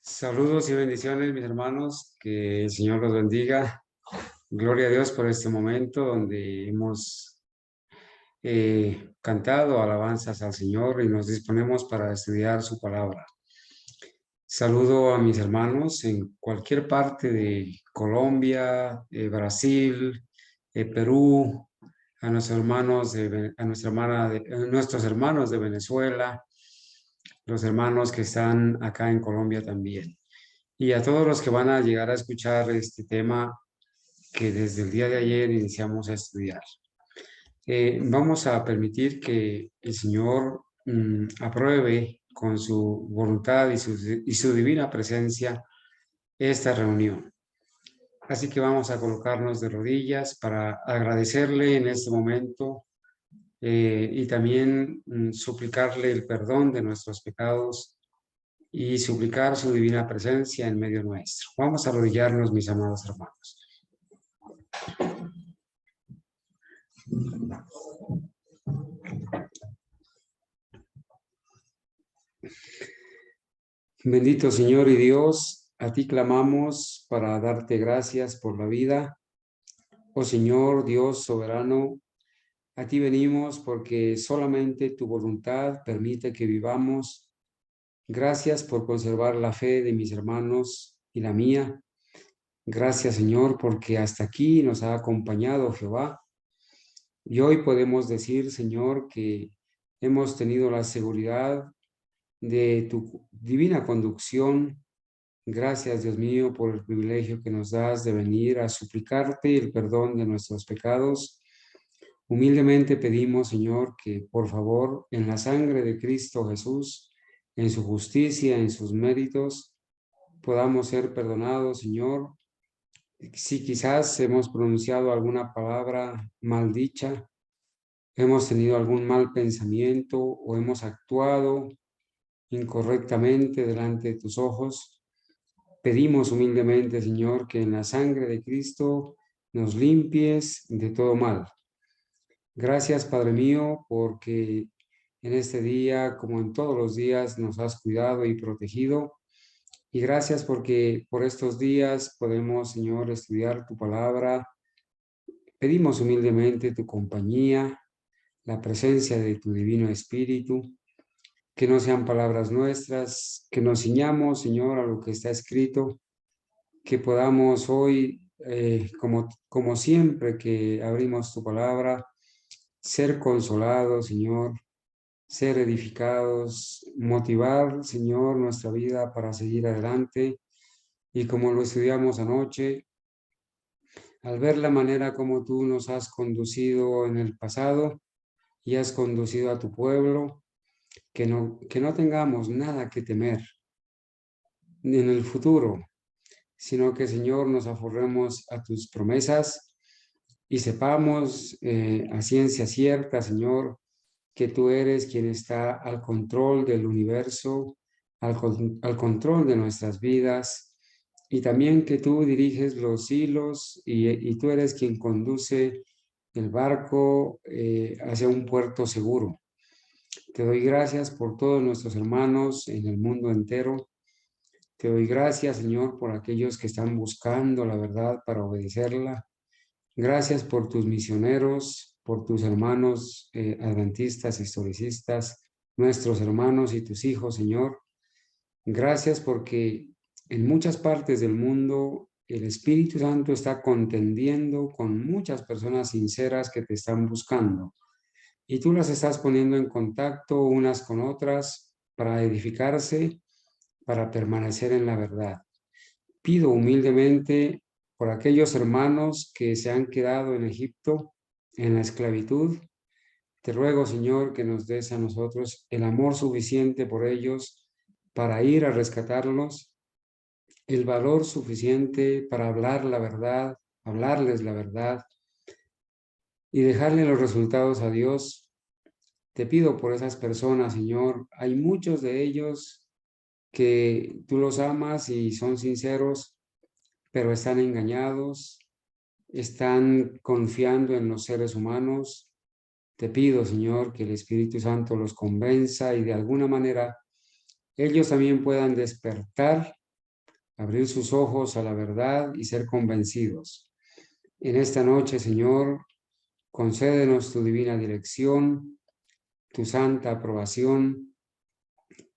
Saludos y bendiciones, mis hermanos. Que el Señor los bendiga. Gloria a Dios por este momento donde hemos cantado alabanzas al Señor y nos disponemos para estudiar su palabra. Saludo a mis hermanos en cualquier parte de Colombia, Brasil, Perú, a nuestros hermanos nuestros hermanos de Venezuela, los hermanos que están acá en Colombia también. Y a todos los que van a llegar a escuchar este tema que desde el día de ayer iniciamos a estudiar. Vamos a permitir que el Señor apruebe con su voluntad y su divina presencia esta reunión. Así que vamos a colocarnos de rodillas para agradecerle en este momento y también suplicarle el perdón de nuestros pecados y suplicar su divina presencia en medio nuestro. Vamos a arrodillarnos, mis amados hermanos. Bendito Señor y Dios, a ti clamamos para darte gracias por la vida. Oh Señor, Dios soberano, a ti venimos porque solamente tu voluntad permite que vivamos. Gracias por conservar la fe de mis hermanos y la mía. Gracias, Señor, porque hasta aquí nos ha acompañado Jehová. Y hoy podemos decir, Señor, que hemos tenido la seguridad de tu divina conducción. Gracias, Dios mío, por el privilegio que nos das de venir a suplicarte el perdón de nuestros pecados. Humildemente pedimos, Señor, que por favor, en la sangre de Cristo Jesús, en su justicia, en sus méritos, podamos ser perdonados, Señor. Si quizás hemos pronunciado alguna palabra maldicha, hemos tenido algún mal pensamiento o hemos actuado incorrectamente delante de tus ojos, pedimos humildemente, Señor, que en la sangre de Cristo nos limpies de todo mal. Gracias, Padre mío, porque en este día, como en todos los días, nos has cuidado y protegido. Y gracias porque por estos días podemos, Señor, estudiar tu palabra. Pedimos humildemente tu compañía, la presencia de tu Divino Espíritu, que no sean palabras nuestras, que nos ciñamos, Señor, a lo que está escrito, que podamos hoy, como siempre que abrimos tu palabra, ser consolados, Señor, ser edificados, motivar, Señor, nuestra vida para seguir adelante. Y como lo estudiamos anoche, al ver la manera como tú nos has conducido en el pasado y has conducido a tu pueblo, que no tengamos nada que temer en el futuro, sino que, Señor, nos aferremos a tus promesas y sepamos a ciencia cierta, Señor, que tú eres quien está al control del universo, al control de nuestras vidas, y también que tú diriges los hilos y tú eres quien conduce el barco hacia un puerto seguro. Te doy gracias por todos nuestros hermanos en el mundo entero. Te doy gracias, Señor, por aquellos que están buscando la verdad para obedecerla. Gracias por tus misioneros, por tus hermanos adventistas, historicistas, nuestros hermanos y tus hijos, Señor. Gracias porque en muchas partes del mundo el Espíritu Santo está contendiendo con muchas personas sinceras que te están buscando. Y tú las estás poniendo en contacto unas con otras para edificarse, para permanecer en la verdad. Pido humildemente por aquellos hermanos que se han quedado en Egipto, en la esclavitud. Te ruego, Señor, que nos des a nosotros el amor suficiente por ellos para ir a rescatarlos, el valor suficiente para hablar la verdad, hablarles la verdad y dejarle los resultados a Dios. Te pido por esas personas, Señor. Hay muchos de ellos que tú los amas y son sinceros, pero están engañados, están confiando en los seres humanos. Te pido, Señor, que el Espíritu Santo los convenza y de alguna manera ellos también puedan despertar abrir sus ojos a la verdad y ser convencidos. En esta noche, Señor, concédenos tu divina dirección, tu santa aprobación.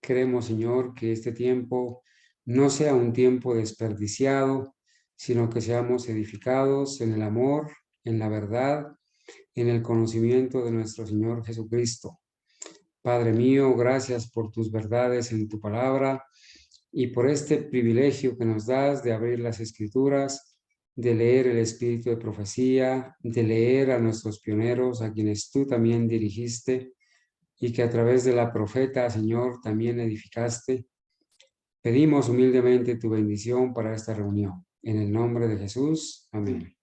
Queremos, Señor, que este tiempo no sea un tiempo desperdiciado, sino que seamos edificados en el amor, en la verdad, en el conocimiento de nuestro Señor Jesucristo. Padre mío, gracias por tus verdades en tu palabra y por este privilegio que nos das de abrir las Escrituras, de leer el espíritu de profecía, de leer a nuestros pioneros, a quienes tú también dirigiste y que a través de la profeta, Señor, también edificaste. Pedimos humildemente tu bendición para esta reunión. En el nombre de Jesús. Amén.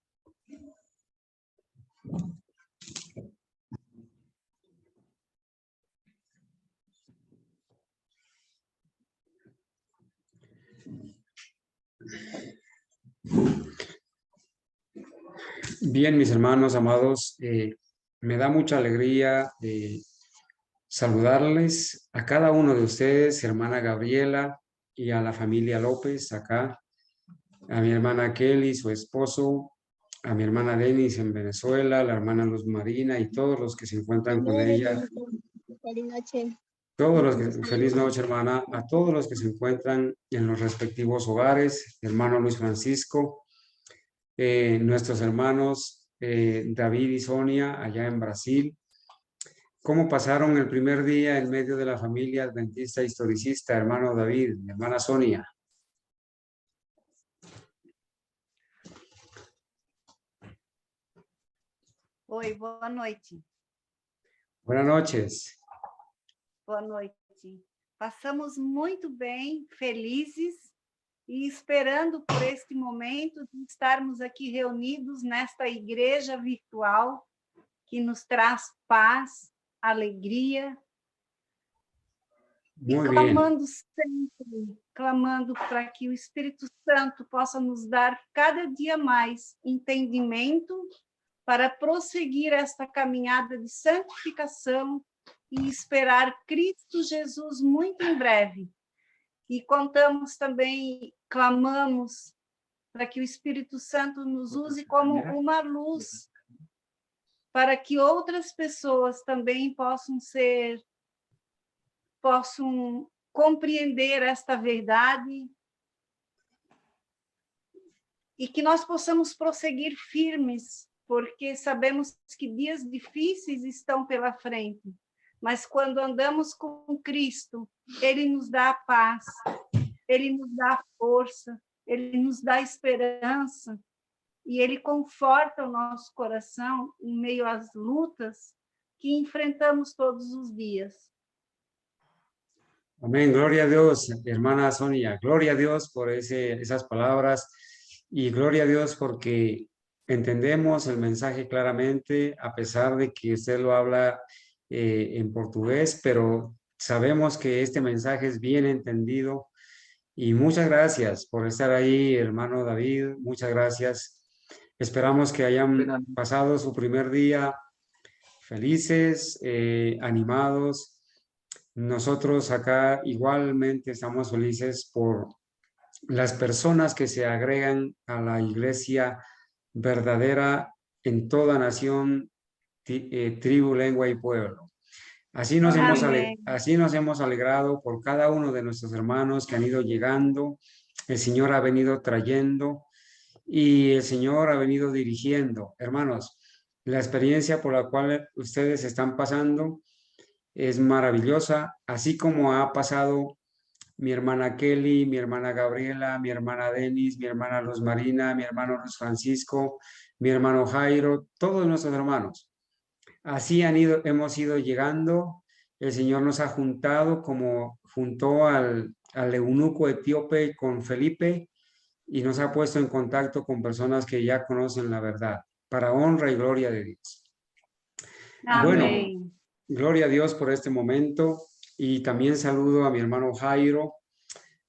Bien, mis hermanos amados, me da mucha alegría saludarles a cada uno de ustedes, hermana Gabriela, y a la familia López acá, a mi hermana Kelly, su esposo, a mi hermana Denis en Venezuela, la hermana Luz Marina y todos los que se encuentran con ella. Feliz noche. Todos los que, feliz noche, hermana, a todos los que se encuentran en los respectivos hogares, hermano Luis Francisco, nuestros hermanos David y Sonia allá en Brasil. ¿Cómo pasaron el primer día en medio de la familia adventista historicista, hermano David, mi hermana Sonia? Oi, boa noite. Buenas noches. Boa noite. Passamos muito bem, felizes e esperando por este momento de estarmos aqui reunidos nesta igreja virtual que nos traz paz, alegria. Muy e clamando sempre, clamando para que o Espírito Santo possa nos dar cada dia mais entendimento para prosseguir esta caminhada de santificação e esperar Cristo Jesus muito em breve. E contamos também, clamamos para que o Espírito Santo nos use como uma luz para que outras pessoas também possam compreender esta verdade e que nós possamos prosseguir firmes, porque sabemos que dias difíceis estão pela frente, mas quando andamos com Cristo, Ele nos dá a paz, Ele nos dá a força, Ele nos dá a esperança, e Ele conforta o nosso coração em meio às lutas que enfrentamos todos os dias. Amén, gloria a Dios, hermana Sonia, gloria a Dios por esas palabras y gloria a Dios porque entendemos el mensaje claramente, a pesar de que usted lo habla en portugués, pero sabemos que este mensaje es bien entendido y muchas gracias por estar ahí, hermano David, muchas gracias. Esperamos que hayan pasado su primer día felices, animados. Nosotros acá igualmente estamos felices por las personas que se agregan a la iglesia verdadera en toda nación, tribu, lengua y pueblo. Así nos hemos alegrado por cada uno de nuestros hermanos que han ido llegando. El Señor ha venido trayendo y el Señor ha venido dirigiendo. Hermanos, la experiencia por la cual ustedes están pasando es maravillosa, así como ha pasado mi hermana Kelly, mi hermana Gabriela, mi hermana Denis, mi hermana Luz Marina, mi hermano Luis Francisco, mi hermano Jairo, todos nuestros hermanos. Así hemos ido llegando. El Señor nos ha juntado como juntó al eunuco etíope con Felipe y nos ha puesto en contacto con personas que ya conocen la verdad, para honra y gloria de Dios. Amén. Bueno, gloria a Dios por este momento y también saludo a mi hermano Jairo,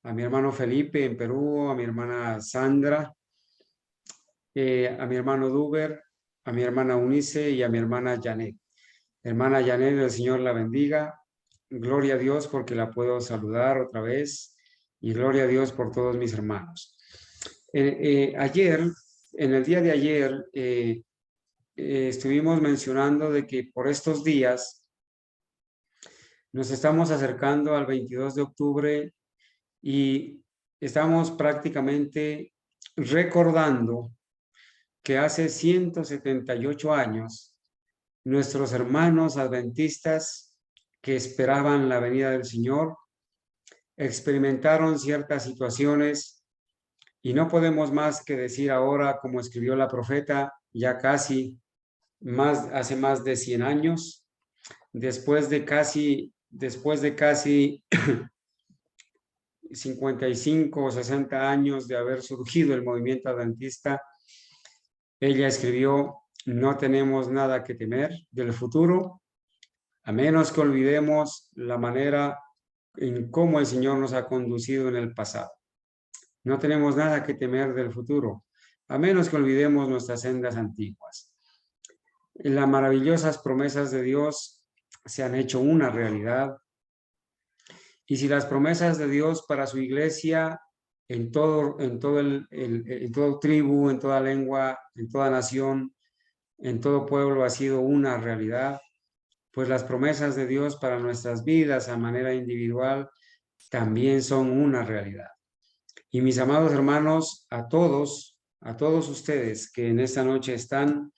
a mi hermano Felipe en Perú, a mi hermana Sandra, a mi hermano Duber, a mi hermana Unice y a mi hermana Janet. Hermana Janet, el Señor la bendiga. Gloria a Dios porque la puedo saludar otra vez y gloria a Dios por todos mis hermanos. Ayer, en el día de ayer, estuvimos mencionando de que por estos días nos estamos acercando al 22 de octubre y estamos prácticamente recordando que hace 178 años nuestros hermanos adventistas que esperaban la venida del Señor experimentaron ciertas situaciones y no podemos más que decir ahora, como escribió la profeta, ya casi hace más de 100 años, después de casi 55 o 60 años de haber surgido el movimiento adventista, ella escribió: no tenemos nada que temer del futuro, a menos que olvidemos la manera en cómo el Señor nos ha conducido en el pasado. No tenemos nada que temer del futuro, a menos que olvidemos nuestras sendas antiguas. Las maravillosas promesas de Dios se han hecho una realidad. Y si las promesas de Dios para su iglesia en toda tribu, en toda lengua, en toda nación, en todo pueblo ha sido una realidad, pues las promesas de Dios para nuestras vidas a manera individual también son una realidad. Y mis amados hermanos, a todos ustedes que en esta noche están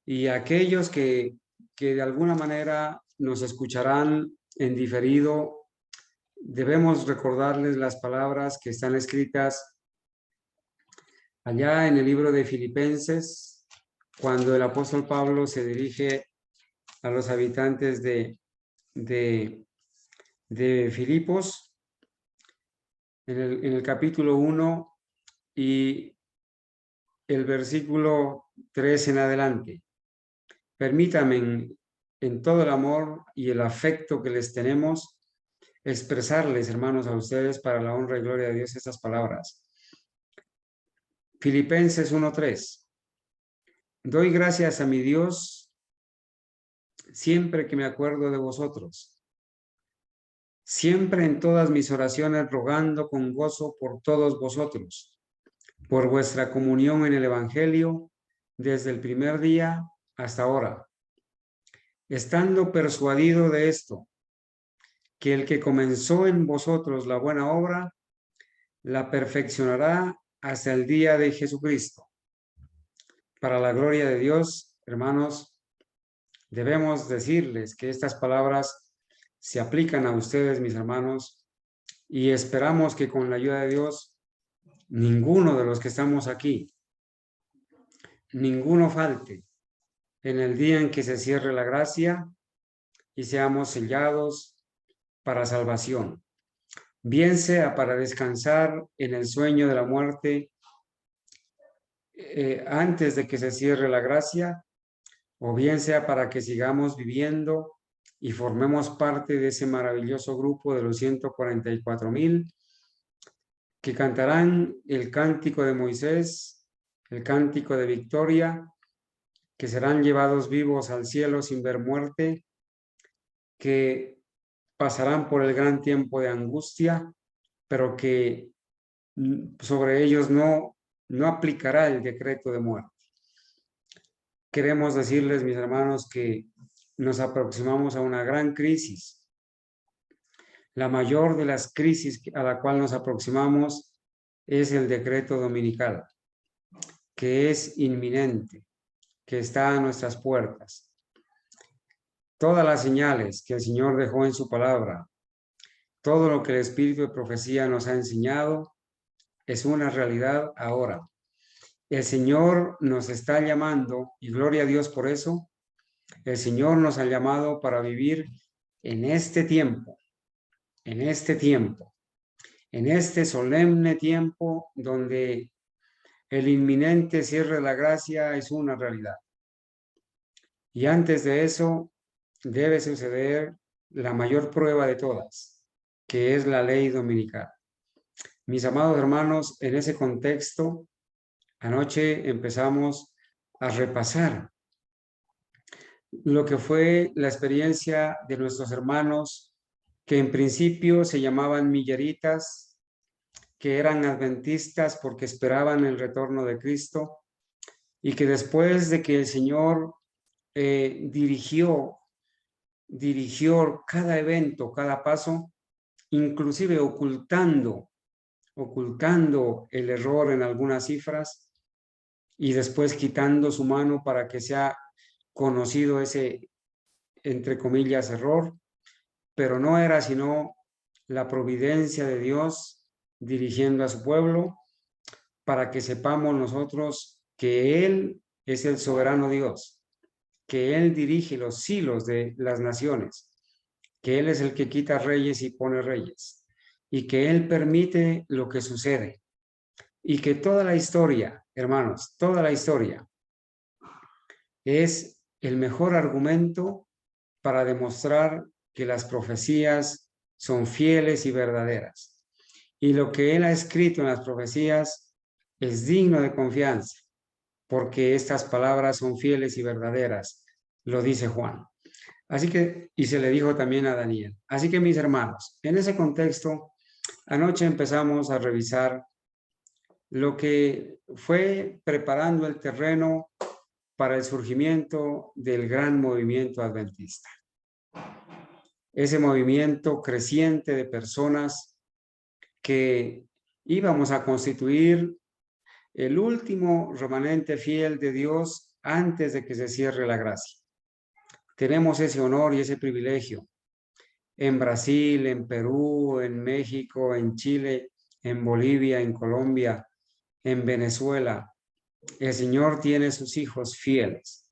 y aquellos que de alguna manera nos escucharán en diferido, debemos recordarles las palabras que están escritas allá en el libro de Filipenses, cuando el apóstol Pablo se dirige a los habitantes de Filipos, en el capítulo 1 y el versículo 3 en adelante. Permítanme, en todo el amor y el afecto que les tenemos, expresarles, hermanos, a ustedes para la honra y gloria de Dios estas palabras. Filipenses 1:3. Doy gracias a mi Dios siempre que me acuerdo de vosotros, siempre en todas mis oraciones rogando con gozo por todos vosotros, por vuestra comunión en el Evangelio desde el primer día hasta ahora, estando persuadido de esto, que el que comenzó en vosotros la buena obra, la perfeccionará hasta el día de Jesucristo. Para la gloria de Dios, hermanos, debemos decirles que estas palabras se aplican a ustedes, mis hermanos, y esperamos que con la ayuda de Dios, ninguno de los que estamos aquí, ninguno falte en el día en que se cierre la gracia y seamos sellados para salvación, bien sea para descansar en el sueño de la muerte antes de que se cierre la gracia, o bien sea para que sigamos viviendo y formemos parte de ese maravilloso grupo de los 144,000 que cantarán el cántico de Moisés, el cántico de victoria, que serán llevados vivos al cielo sin ver muerte, que pasarán por el gran tiempo de angustia, pero que sobre ellos no aplicará el decreto de muerte. Queremos decirles, mis hermanos, que nos aproximamos a una gran crisis. La mayor de las crisis a la cual nos aproximamos es el decreto dominical, que es inminente, que está a nuestras puertas. Todas las señales que el Señor dejó en su palabra, todo lo que el Espíritu de profecía nos ha enseñado, es una realidad ahora. El Señor nos está llamando, y gloria a Dios por eso. El Señor nos ha llamado para vivir en este tiempo, en este solemne tiempo donde el inminente cierre de la gracia es una realidad. Y antes de eso debe suceder la mayor prueba de todas, que es la ley dominical. Mis amados hermanos, en ese contexto, anoche empezamos a repasar lo que fue la experiencia de nuestros hermanos que en principio se llamaban milleritas que eran adventistas porque esperaban el retorno de Cristo, y que después de que el Señor dirigió cada evento, cada paso, inclusive ocultando el error en algunas cifras y después quitando su mano para que sea conocido ese, entre comillas, error, pero no era sino la providencia de Dios dirigiendo a su pueblo para que sepamos nosotros que Él es el soberano Dios, que Él dirige los hilos de las naciones, que Él es el que quita reyes y pone reyes, y que Él permite lo que sucede, y que toda la historia, hermanos, toda la historia es el mejor argumento para demostrar que las profecías son fieles y verdaderas. Y lo que Él ha escrito en las profecías es digno de confianza, porque estas palabras son fieles y verdaderas, lo dice Juan. Así que, y se le dijo también a Daniel. Así que, mis hermanos, en ese contexto, anoche empezamos a revisar lo que fue preparando el terreno para el surgimiento del gran movimiento adventista. Ese movimiento creciente de personas que íbamos a constituir el último remanente fiel de Dios antes de que se cierre la gracia. Tenemos ese honor y ese privilegio en Brasil, en Perú, en México, en Chile, en Bolivia, en Colombia, en Venezuela. El Señor tiene sus hijos fieles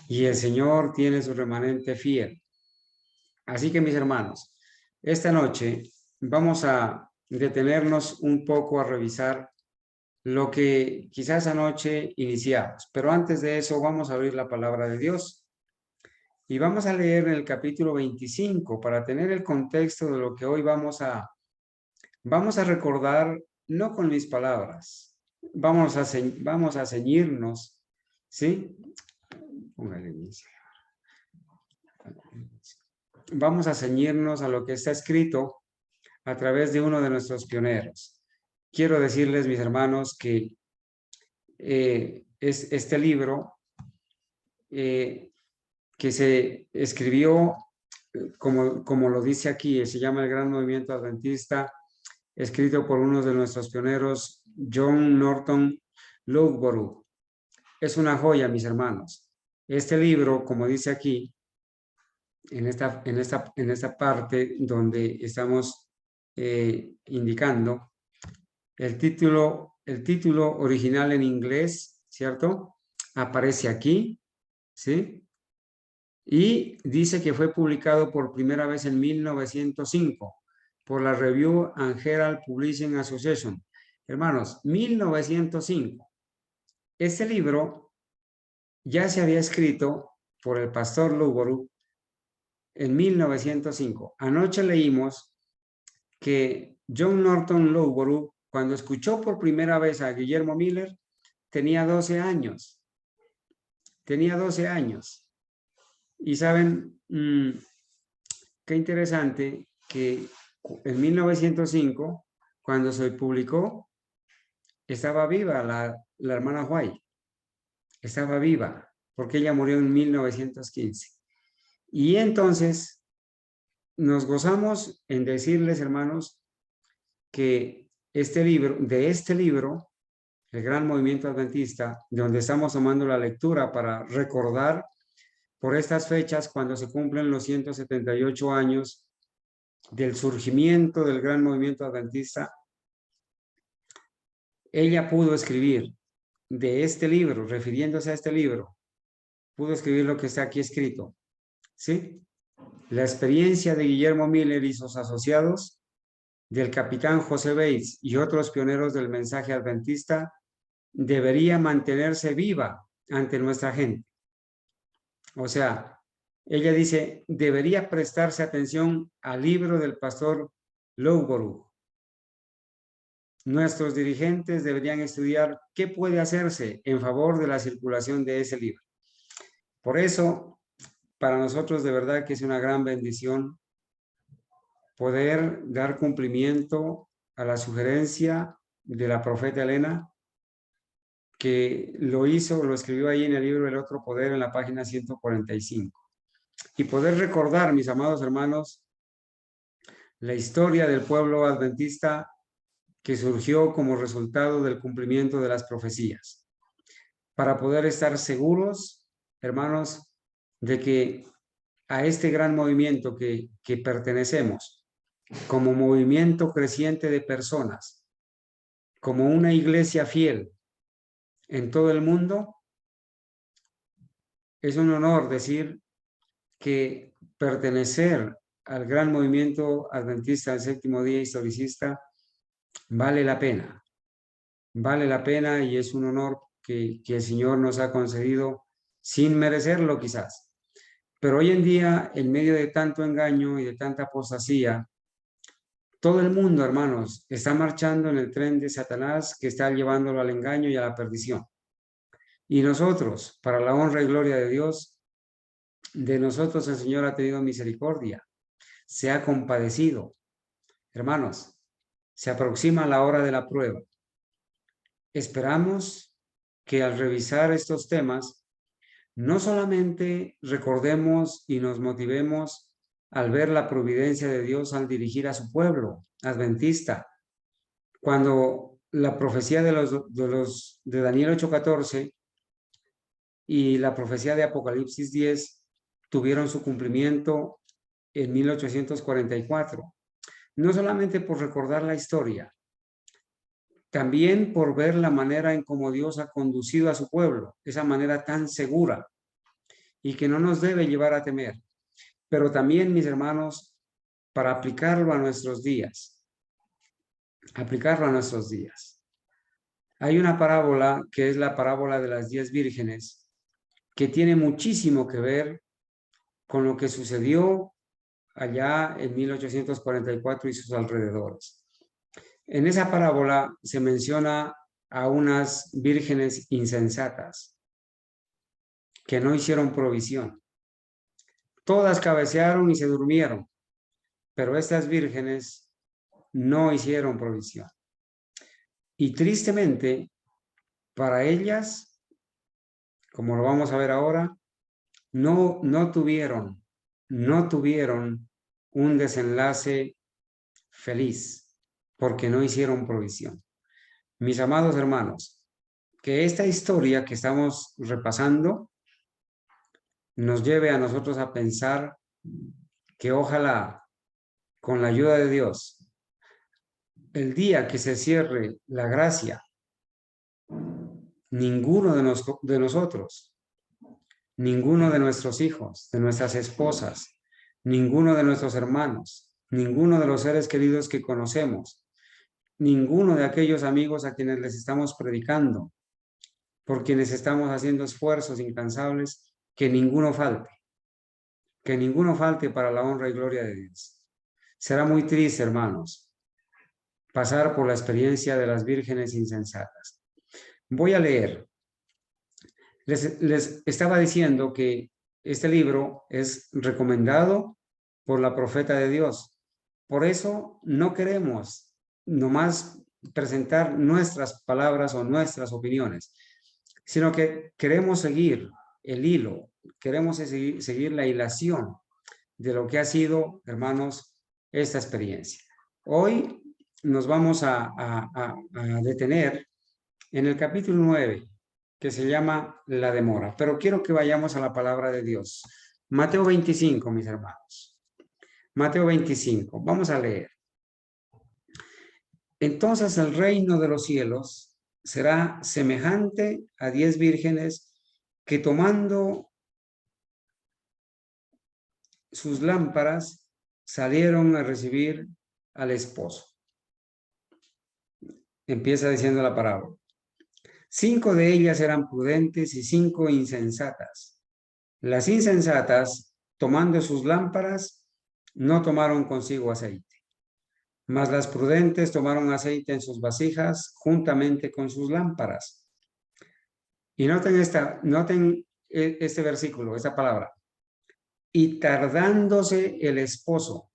y el Señor tiene su remanente fiel. Así que, mis hermanos, esta noche vamos a detenernos un poco a revisar lo que quizás anoche iniciamos, pero antes de eso vamos a abrir la palabra de Dios y vamos a leer en el capítulo 25 para tener el contexto de lo que hoy vamos a recordar, no con mis palabras, vamos a ceñirnos, ¿sí? Póngale inicio. Vamos a ceñirnos a lo que está escrito a través de uno de nuestros pioneros. Quiero decirles, mis hermanos, que es este libro que se escribió, como lo dice aquí, se llama El Gran Movimiento Adventista, escrito por uno de nuestros pioneros, John Norton Loughborough. Es una joya, mis hermanos. Este libro, como dice aquí, en esta parte donde estamos indicando, el título original en inglés, ¿cierto? Aparece aquí, ¿sí? Y dice que fue publicado por primera vez en 1905 por la Review and Herald Publishing Association. Hermanos, 1905. Este libro ya se había escrito por el pastor Loughborough en 1905. Anoche leímos que John Norton Loughborough, cuando escuchó por primera vez a Guillermo Miller, tenía 12 años. Tenía 12 años. Y saben, qué interesante que en 1905, cuando se publicó, estaba viva la hermana White. Estaba viva, porque ella murió en 1915. Y entonces nos gozamos en decirles, hermanos, que de este libro, El Gran Movimiento Adventista, donde estamos tomando la lectura para recordar por estas fechas cuando se cumplen los 178 años del surgimiento del Gran Movimiento Adventista, ella pudo escribir de este libro, refiriéndose a este libro, pudo escribir lo que está aquí escrito, ¿sí? La experiencia de Guillermo Miller y sus asociados, del capitán José Bates y otros pioneros del mensaje adventista, debería mantenerse viva ante nuestra gente. O sea, ella dice, debería prestarse atención al libro del pastor Loughborough. Nuestros dirigentes deberían estudiar qué puede hacerse en favor de la circulación de ese libro. Por eso, para nosotros de verdad que es una gran bendición poder dar cumplimiento a la sugerencia de la profeta Elena, que lo escribió ahí en el libro El Otro Poder, en la página 145. Y poder recordar, mis amados hermanos, la historia del pueblo adventista que surgió como resultado del cumplimiento de las profecías, para poder estar seguros, hermanos, de que a este gran movimiento que pertenecemos, como movimiento creciente de personas, como una iglesia fiel en todo el mundo, es un honor decir que pertenecer al gran movimiento adventista del séptimo día historicista vale la pena y es un honor que el Señor nos ha concedido sin merecerlo quizás. Pero hoy en día, en medio de tanto engaño y de tanta apostasía, todo el mundo, hermanos, está marchando en el tren de Satanás que está llevándolo al engaño y a la perdición. Y nosotros, para la honra y gloria de Dios, de nosotros el Señor ha tenido misericordia, se ha compadecido. Hermanos, se aproxima la hora de la prueba. Esperamos que al revisar estos temas, no solamente recordemos y nos motivemos al ver la providencia de Dios al dirigir a su pueblo adventista. Cuando la profecía de Daniel 8:14 y la profecía de Apocalipsis 10 tuvieron su cumplimiento en 1844. No solamente por recordar la historia, también por ver la manera en cómo Dios ha conducido a su pueblo, esa manera tan segura y que no nos debe llevar a temer. Pero también, mis hermanos, para aplicarlo a nuestros días. Hay una parábola que es la parábola de las 10 vírgenes, que tiene muchísimo que ver con lo que sucedió allá en 1844 y sus alrededores. En esa parábola se menciona a unas vírgenes insensatas que no hicieron provisión. Todas cabecearon y se durmieron, pero estas vírgenes no hicieron provisión. Y tristemente, para ellas, como lo vamos a ver ahora, no tuvieron un desenlace feliz, porque no hicieron provisión. Mis amados hermanos, que esta historia que estamos repasando nos lleve a nosotros a pensar que ojalá, con la ayuda de Dios, el día que se cierre la gracia, ninguno de nosotros, ninguno de nuestros hijos, de nuestras esposas, ninguno de nuestros hermanos, ninguno de los seres queridos que conocemos, ninguno de aquellos amigos a quienes les estamos predicando, por quienes estamos haciendo esfuerzos incansables, que ninguno falte para la honra y gloria de Dios. Será muy triste, hermanos, pasar por la experiencia de las vírgenes insensatas. Voy a leer. Les estaba diciendo que este libro es recomendado por la profeta de Dios. Por eso no queremos nomás presentar nuestras palabras o nuestras opiniones, sino que queremos seguir el hilo, queremos seguir la hilación de lo que ha sido, hermanos, esta experiencia. Hoy nos vamos a detener en el capítulo 9, que se llama La demora, pero quiero que vayamos a la palabra de Dios. Mateo 25, mis hermanos. Mateo 25, vamos a leer. Entonces el reino de los cielos será semejante a 10 vírgenes que tomando sus lámparas salieron a recibir al esposo. Empieza diciendo la parábola. 5 de ellas eran prudentes y 5 insensatas. Las insensatas, tomando sus lámparas, no tomaron consigo aceite. Mas las prudentes tomaron aceite en sus vasijas juntamente con sus lámparas. Y noten este versículo, esta palabra. Y tardándose el esposo.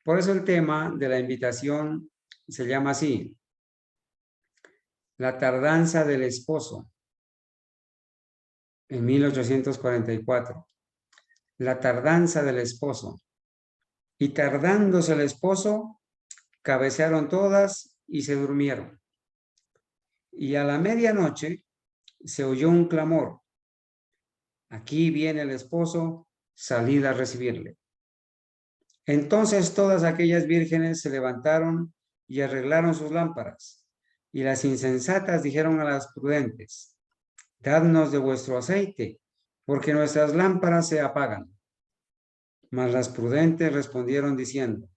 Por eso el tema de la invitación se llama así, La tardanza del esposo, en 1844. La tardanza del esposo. Y tardándose el esposo, cabecearon todas y se durmieron. Y a la medianoche se oyó un clamor. Aquí viene el esposo, salid a recibirle. Entonces todas aquellas vírgenes se levantaron y arreglaron sus lámparas. Y las insensatas dijeron a las prudentes, dadnos de vuestro aceite, porque nuestras lámparas se apagan. Mas las prudentes respondieron diciendo,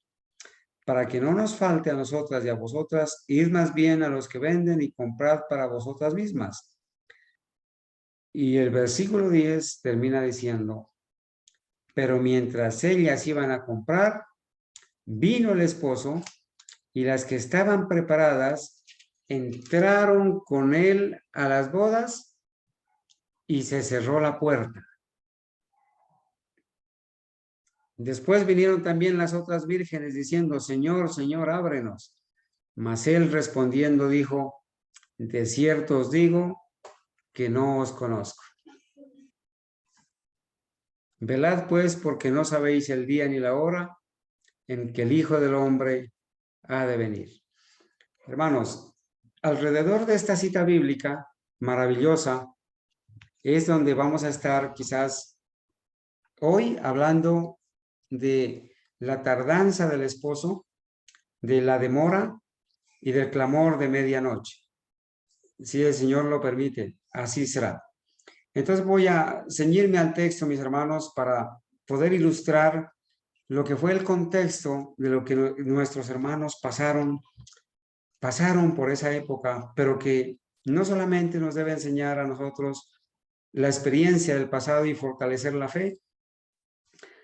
para que no nos falte a nosotras y a vosotras, id más bien a los que venden y comprad para vosotras mismas. Y el versículo 10 termina diciendo, pero mientras ellas iban a comprar, vino el esposo y las que estaban preparadas entraron con él a las bodas y se cerró la puerta. Después vinieron también las otras vírgenes diciendo, Señor, Señor, ábrenos. Mas él respondiendo dijo, de cierto os digo que no os conozco. Velad pues porque no sabéis el día ni la hora en que el Hijo del Hombre ha de venir. Hermanos, alrededor de esta cita bíblica maravillosa es donde vamos a estar quizás hoy hablando de la tardanza del esposo, de la demora y del clamor de medianoche. Si el Señor lo permite, así será. Entonces voy a ceñirme al texto, mis hermanos, para poder ilustrar lo que fue el contexto de lo que nuestros hermanos pasaron por esa época, pero que no solamente nos debe enseñar a nosotros la experiencia del pasado y fortalecer la fe,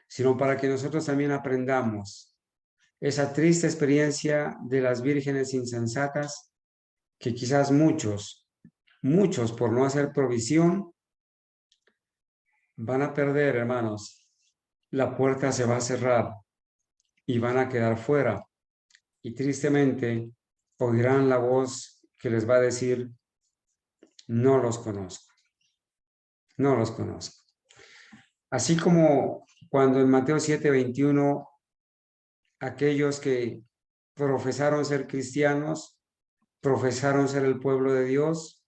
sino para que nosotros también aprendamos esa triste experiencia de las vírgenes insensatas, que quizás muchos por no hacer provisión, van a perder, hermanos. La puerta se va a cerrar y van a quedar fuera. Y tristemente oirán la voz que les va a decir, no los conozco, no los conozco. Así como cuando en Mateo 7:21, aquellos que profesaron ser cristianos, profesaron ser el pueblo de Dios,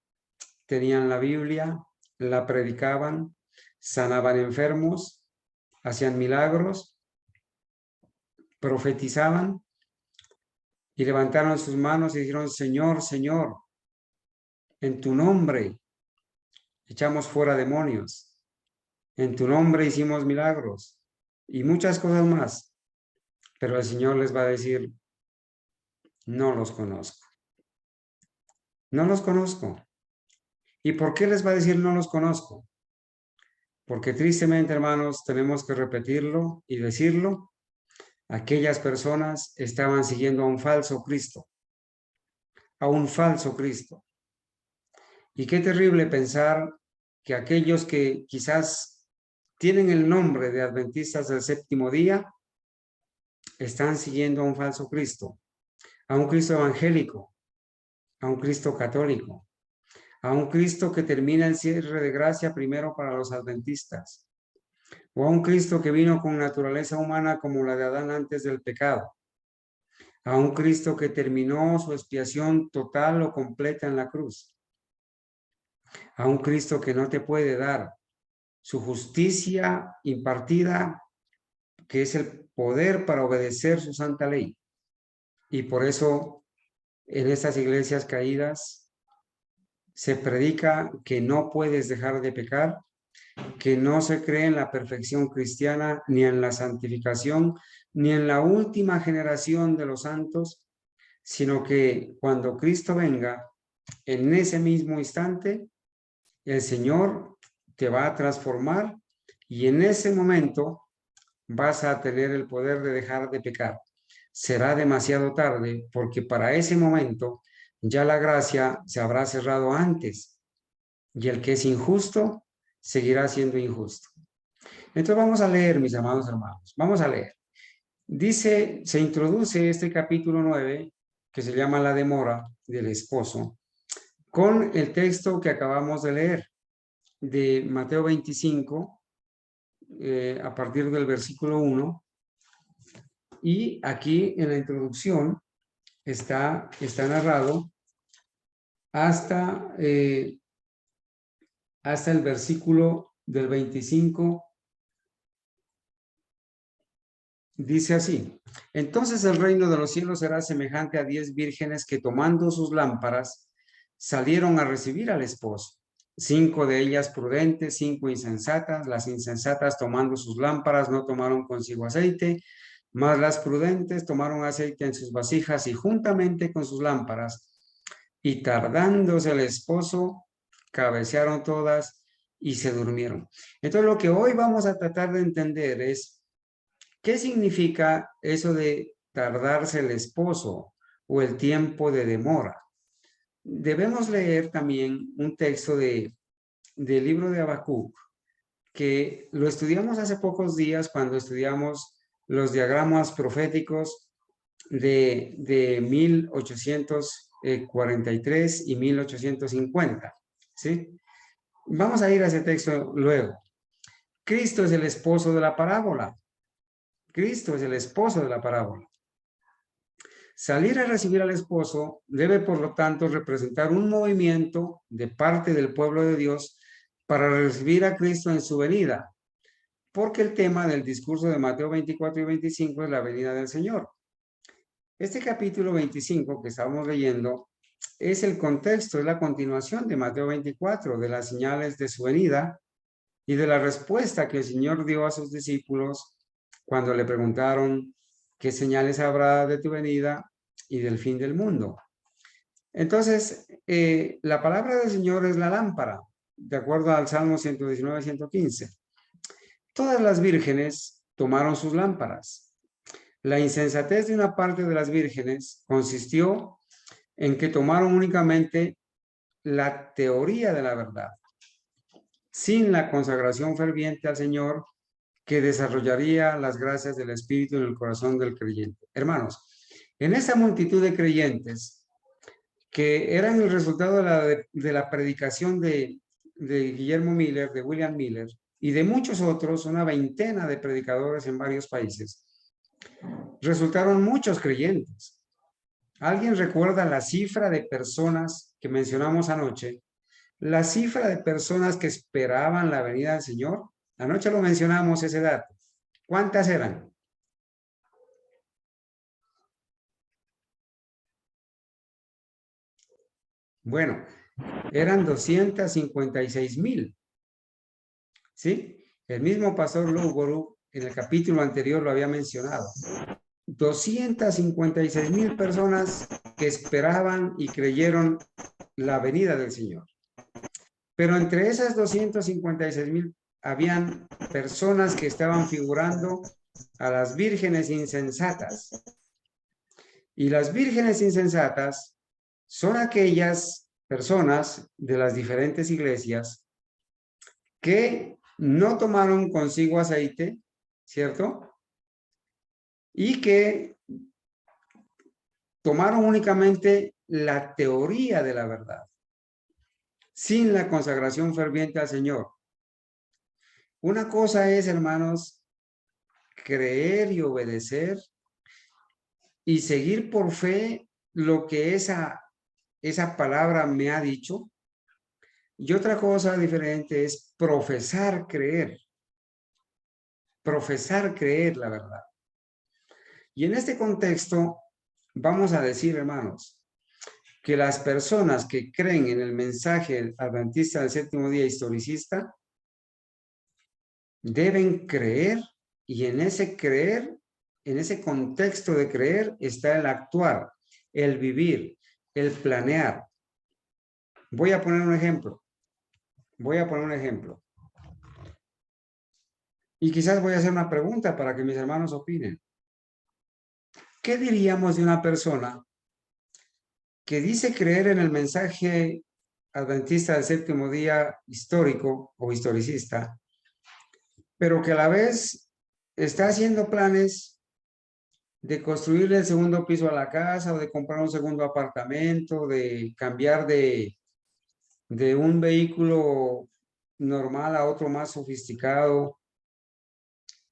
tenían la Biblia, la predicaban, sanaban enfermos, hacían milagros, profetizaban y levantaron sus manos y dijeron, Señor, Señor, en tu nombre echamos fuera demonios, en tu nombre hicimos milagros y muchas cosas más. Pero el Señor les va a decir, no los conozco. No los conozco. ¿Y por qué les va a decir no los conozco? Porque tristemente, hermanos, tenemos que repetirlo y decirlo. Aquellas personas estaban siguiendo a un falso Cristo. A un falso Cristo. Y qué terrible pensar que aquellos que quizás tienen el nombre de adventistas del séptimo día, están siguiendo a un falso Cristo. A un Cristo evangélico. A un Cristo católico. A un Cristo que termina el cierre de gracia primero para los adventistas, o a un Cristo que vino con naturaleza humana como la de Adán antes del pecado, a un Cristo que terminó su expiación total o completa en la cruz, a un Cristo que no te puede dar su justicia impartida, que es el poder para obedecer su santa ley. Y por eso en estas iglesias caídas se predica que no puedes dejar de pecar, que no se cree en la perfección cristiana, ni en la santificación, ni en la última generación de los santos, sino que cuando Cristo venga, en ese mismo instante, el Señor te va a transformar y en ese momento vas a tener el poder de dejar de pecar. Será demasiado tarde porque para ese momento ya la gracia se habrá cerrado antes y el que es injusto seguirá siendo injusto. Entonces vamos a leer, mis amados hermanos, vamos a leer. Dice, se introduce este capítulo 9 que se llama la demora del esposo, con el texto que acabamos de leer de Mateo 25, a partir del versículo 1. Y aquí en la introducción está narrado hasta el versículo del 25. Dice así: entonces el reino de los cielos será semejante a 10 vírgenes que, tomando sus lámparas, salieron a recibir al esposo. 5 de ellas prudentes, 5 insensatas. Las insensatas, tomando sus lámparas, no tomaron consigo aceite, mas las prudentes tomaron aceite en sus vasijas y juntamente con sus lámparas. Y tardándose el esposo, cabecearon todas y se durmieron. Entonces, lo que hoy vamos a tratar de entender es ¿qué significa eso de tardarse el esposo o el tiempo de demora? Debemos leer también un texto del libro de Habacuc, que lo estudiamos hace pocos días cuando estudiamos los diagramas proféticos de 1843 y 1850. ¿Sí? Vamos a ir a ese texto luego. Cristo es el esposo de la parábola. Cristo es el esposo de la parábola. Salir a recibir al esposo debe, por lo tanto, representar un movimiento de parte del pueblo de Dios para recibir a Cristo en su venida, porque el tema del discurso de Mateo 24 y 25 es la venida del Señor. Este capítulo 25 que estamos leyendo es el contexto, es la continuación de Mateo 24, de las señales de su venida y de la respuesta que el Señor dio a sus discípulos cuando le preguntaron qué señales habrá de tu venida y del fin del mundo. Entonces, la palabra del Señor es la lámpara, de acuerdo al Salmo 119, 115. Todas las vírgenes tomaron sus lámparas. La insensatez de una parte de las vírgenes consistió en que tomaron únicamente la teoría de la verdad, sin la consagración ferviente al Señor que desarrollaría las gracias del Espíritu en el corazón del creyente. Hermanos, en esa multitud de creyentes que eran el resultado de la predicación de Guillermo Miller, de William Miller y de muchos otros, una veintena de predicadores en varios países, resultaron muchos creyentes. ¿Alguien recuerda la cifra de personas que mencionamos anoche? La cifra de personas que esperaban la venida del Señor. Anoche lo mencionamos ese dato. ¿Cuántas eran? Bueno, eran 256,000. ¿Sí? El mismo pastor Lowborough en el capítulo anterior lo había mencionado. 256,000 personas que esperaban y creyeron la venida del Señor. Pero entre esas 256,000 habían personas que estaban figurando a las vírgenes insensatas. Y las vírgenes insensatas son aquellas personas de las diferentes iglesias que no tomaron consigo aceite, ¿cierto? Y que tomaron únicamente la teoría de la verdad, sin la consagración ferviente al Señor. Una cosa es, hermanos, creer y obedecer y seguir por fe lo que esa palabra me ha dicho. Y otra cosa diferente es profesar creer la verdad. Y en este contexto vamos a decir, hermanos, que las personas que creen en el mensaje adventista del séptimo día historicista deben creer, y en ese creer, en ese contexto de creer está el actuar, el vivir, el planear. Voy a poner un ejemplo. Y quizás voy a hacer una pregunta para que mis hermanos opinen. ¿Qué diríamos de una persona que dice creer en el mensaje adventista del séptimo día histórico o historicista, pero que a la vez está haciendo planes de construirle el segundo piso a la casa o de comprar un segundo apartamento, de cambiar de un vehículo normal a otro más sofisticado.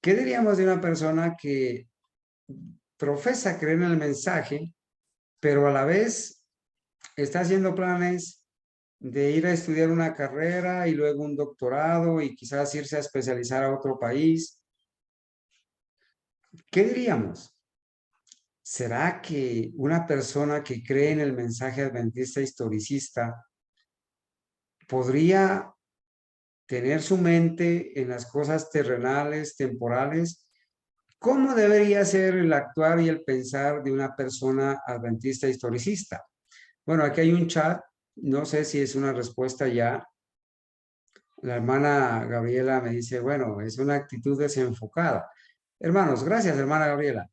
¿Qué diríamos de una persona que profesa creer en el mensaje, pero a la vez está haciendo planes de ir a estudiar una carrera y luego un doctorado y quizás irse a especializar a otro país? ¿Qué diríamos? ¿Será que una persona que cree en el mensaje adventista historicista podría tener su mente en las cosas terrenales, temporales? ¿Cómo debería ser el actuar y el pensar de una persona adventista historicista? Bueno, aquí hay un chat, no sé si es una respuesta ya. La hermana Gabriela me dice, bueno, es una actitud desenfocada. Hermanos, gracias, hermana Gabriela.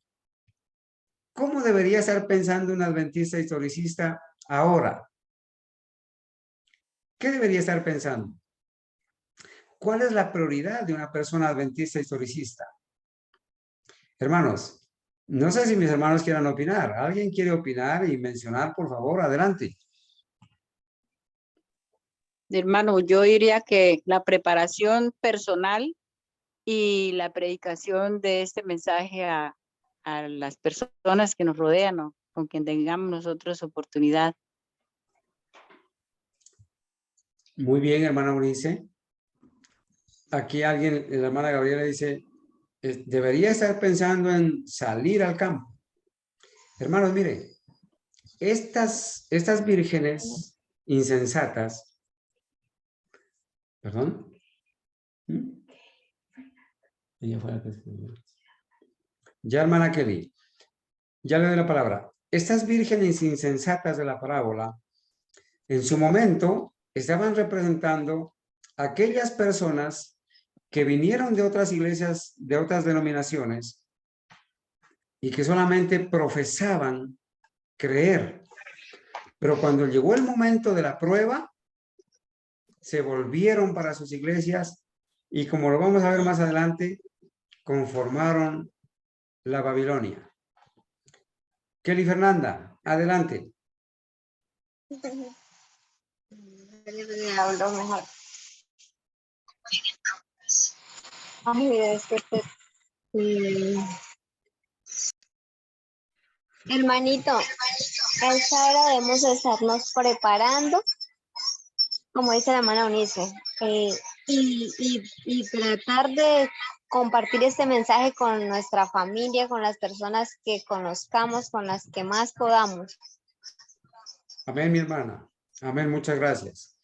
¿Cómo debería estar pensando un adventista historicista ahora? ¿Qué debería estar pensando? ¿Cuál es la prioridad de una persona adventista historicista? Hermanos, no sé si mis hermanos quieran opinar. ¿Alguien quiere opinar y mencionar, por favor? Adelante. Hermano, yo diría que la preparación personal y la predicación de este mensaje a las personas que nos rodean o con quien tengamos nosotros oportunidad. Muy bien, hermana Eunice. Aquí alguien, la hermana Gabriela dice, debería estar pensando en salir al campo. Hermanos, mire, estas vírgenes insensatas, perdón, ella fue la que escribió. Ya, hermana Kelly, ya le doy la palabra. Estas vírgenes insensatas de la parábola, en su momento, estaban representando a aquellas personas que vinieron de otras iglesias, de otras denominaciones, y que solamente profesaban creer. Pero cuando llegó el momento de la prueba, se volvieron para sus iglesias y, como lo vamos a ver más adelante, conformaron la Babilonia. Kelly Fernanda, adelante. Hablo mejor. Ay, es que hermanito, a esta hora debemos estarnos preparando, como dice la hermana Eunice, y tratar de compartir este mensaje con nuestra familia, con las personas que conozcamos, con las que más podamos. Amén, mi hermana. Amén, muchas gracias.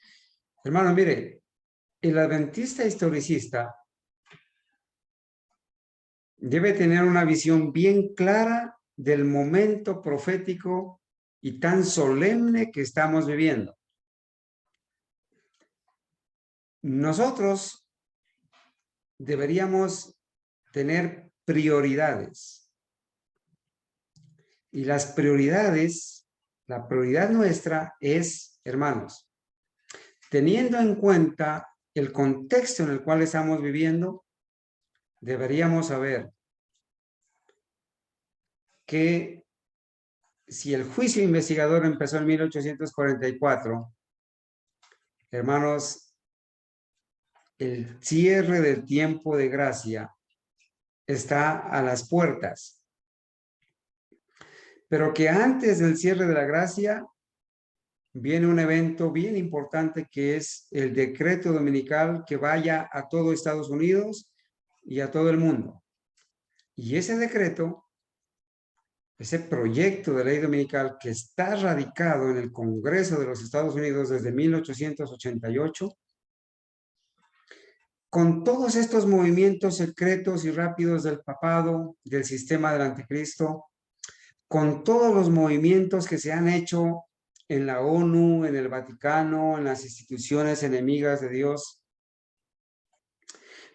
Hermano, mire, el adventista historicista debe tener una visión bien clara del momento profético y tan solemne que estamos viviendo. Nosotros deberíamos tener prioridades. Y las prioridades, la prioridad nuestra es, hermanos, teniendo en cuenta el contexto en el cual estamos viviendo, deberíamos saber que si el juicio investigador empezó en 1844, hermanos, el cierre del tiempo de gracia está a las puertas. Pero que antes del cierre de la gracia viene un evento bien importante que es el decreto dominical que vaya a todo Estados Unidos y a todo el mundo. Y ese decreto, ese proyecto de ley dominical que está radicado en el Congreso de los Estados Unidos desde 1888, con todos estos movimientos secretos y rápidos del papado, del sistema del anticristo, con todos los movimientos que se han hecho en la ONU, en el Vaticano, en las instituciones enemigas de Dios,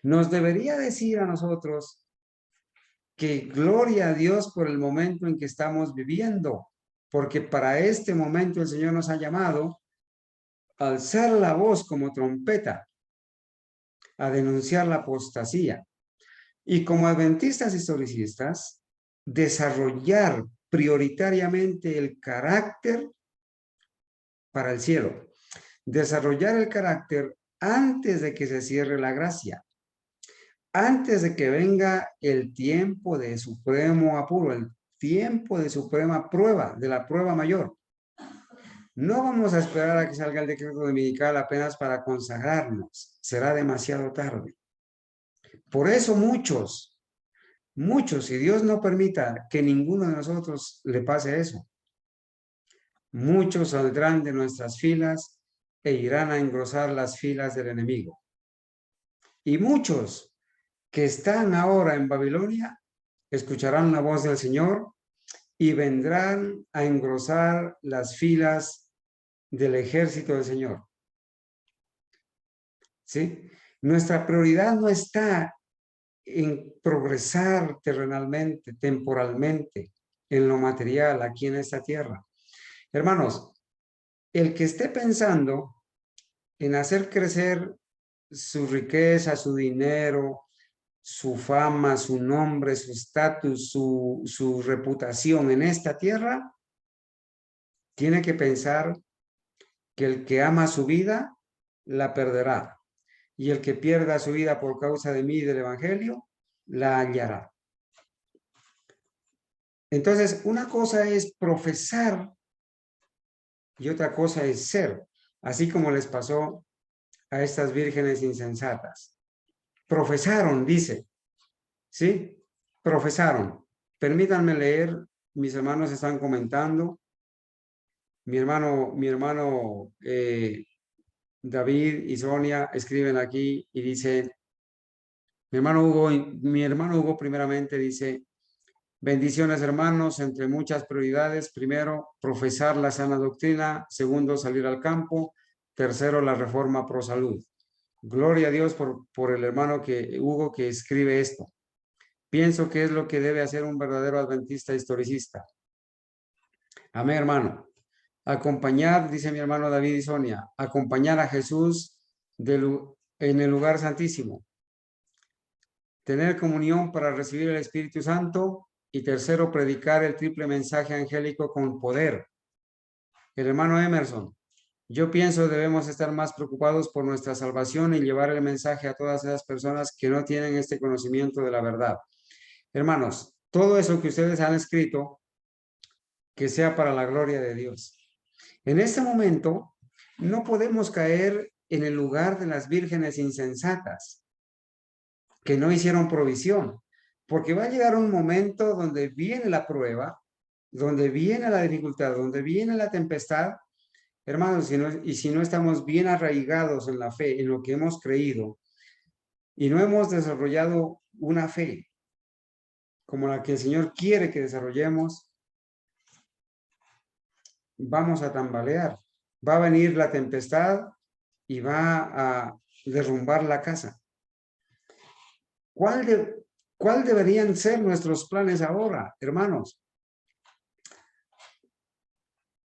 nos debería decir a nosotros que gloria a Dios por el momento en que estamos viviendo, porque para este momento el Señor nos ha llamado a alzar la voz como trompeta, a denunciar la apostasía. Y como adventistas historicistas, desarrollar prioritariamente el carácter para el cielo. Desarrollar el carácter antes de que se cierre la gracia. Antes de que venga el tiempo de supremo apuro, el tiempo de suprema prueba, de la prueba mayor. No vamos a esperar a que salga el decreto dominical apenas para consagrarnos. Será demasiado tarde. Por eso muchos, y Dios no permita que ninguno de nosotros le pase eso, muchos saldrán de nuestras filas e irán a engrosar las filas del enemigo. Y muchos que están ahora en Babilonia escucharán la voz del Señor y vendrán a engrosar las filas del ejército del Señor. ¿Sí? Nuestra prioridad no está en progresar terrenalmente, temporalmente, en lo material, aquí en esta tierra. Hermanos, el que esté pensando en hacer crecer su riqueza, su dinero, su fama, su nombre, su estatus, su reputación en esta tierra, tiene que pensar que el que ama su vida, la perderá. Y el que pierda su vida por causa de mí y del Evangelio, la hallará. Entonces, una cosa es profesar y otra cosa es ser, así como les pasó a estas vírgenes insensatas. Profesaron, dice, ¿sí? Profesaron. Permítanme leer, mis hermanos están comentando. Mi hermano David y Sonia escriben aquí y dice, mi hermano Hugo primeramente dice, bendiciones hermanos, entre muchas prioridades, primero, profesar la sana doctrina, segundo, salir al campo, tercero, la reforma pro salud. Gloria a Dios por el hermano Hugo que escribe esto. Pienso que es lo que debe hacer un verdadero adventista historicista. Amén, hermano. Acompañar, dice mi hermano David y Sonia, acompañar a Jesús en el lugar santísimo. Tener comunión para recibir el Espíritu Santo. Y tercero, predicar el triple mensaje angélico con poder. El hermano Emerson, yo pienso debemos estar más preocupados por nuestra salvación y llevar el mensaje a todas esas personas que no tienen este conocimiento de la verdad. Hermanos, todo eso que ustedes han escrito, que sea para la gloria de Dios. En este momento, no podemos caer en el lugar de las vírgenes insensatas que no hicieron provisión, porque va a llegar un momento donde viene la prueba, donde viene la dificultad, donde viene la tempestad, hermanos, si no estamos bien arraigados en la fe, en lo que hemos creído, y no hemos desarrollado una fe como la que el Señor quiere que desarrollemos, vamos a tambalear. Va a venir la tempestad y va a derrumbar la casa. ¿Cuál deberían ser nuestros planes ahora, hermanos?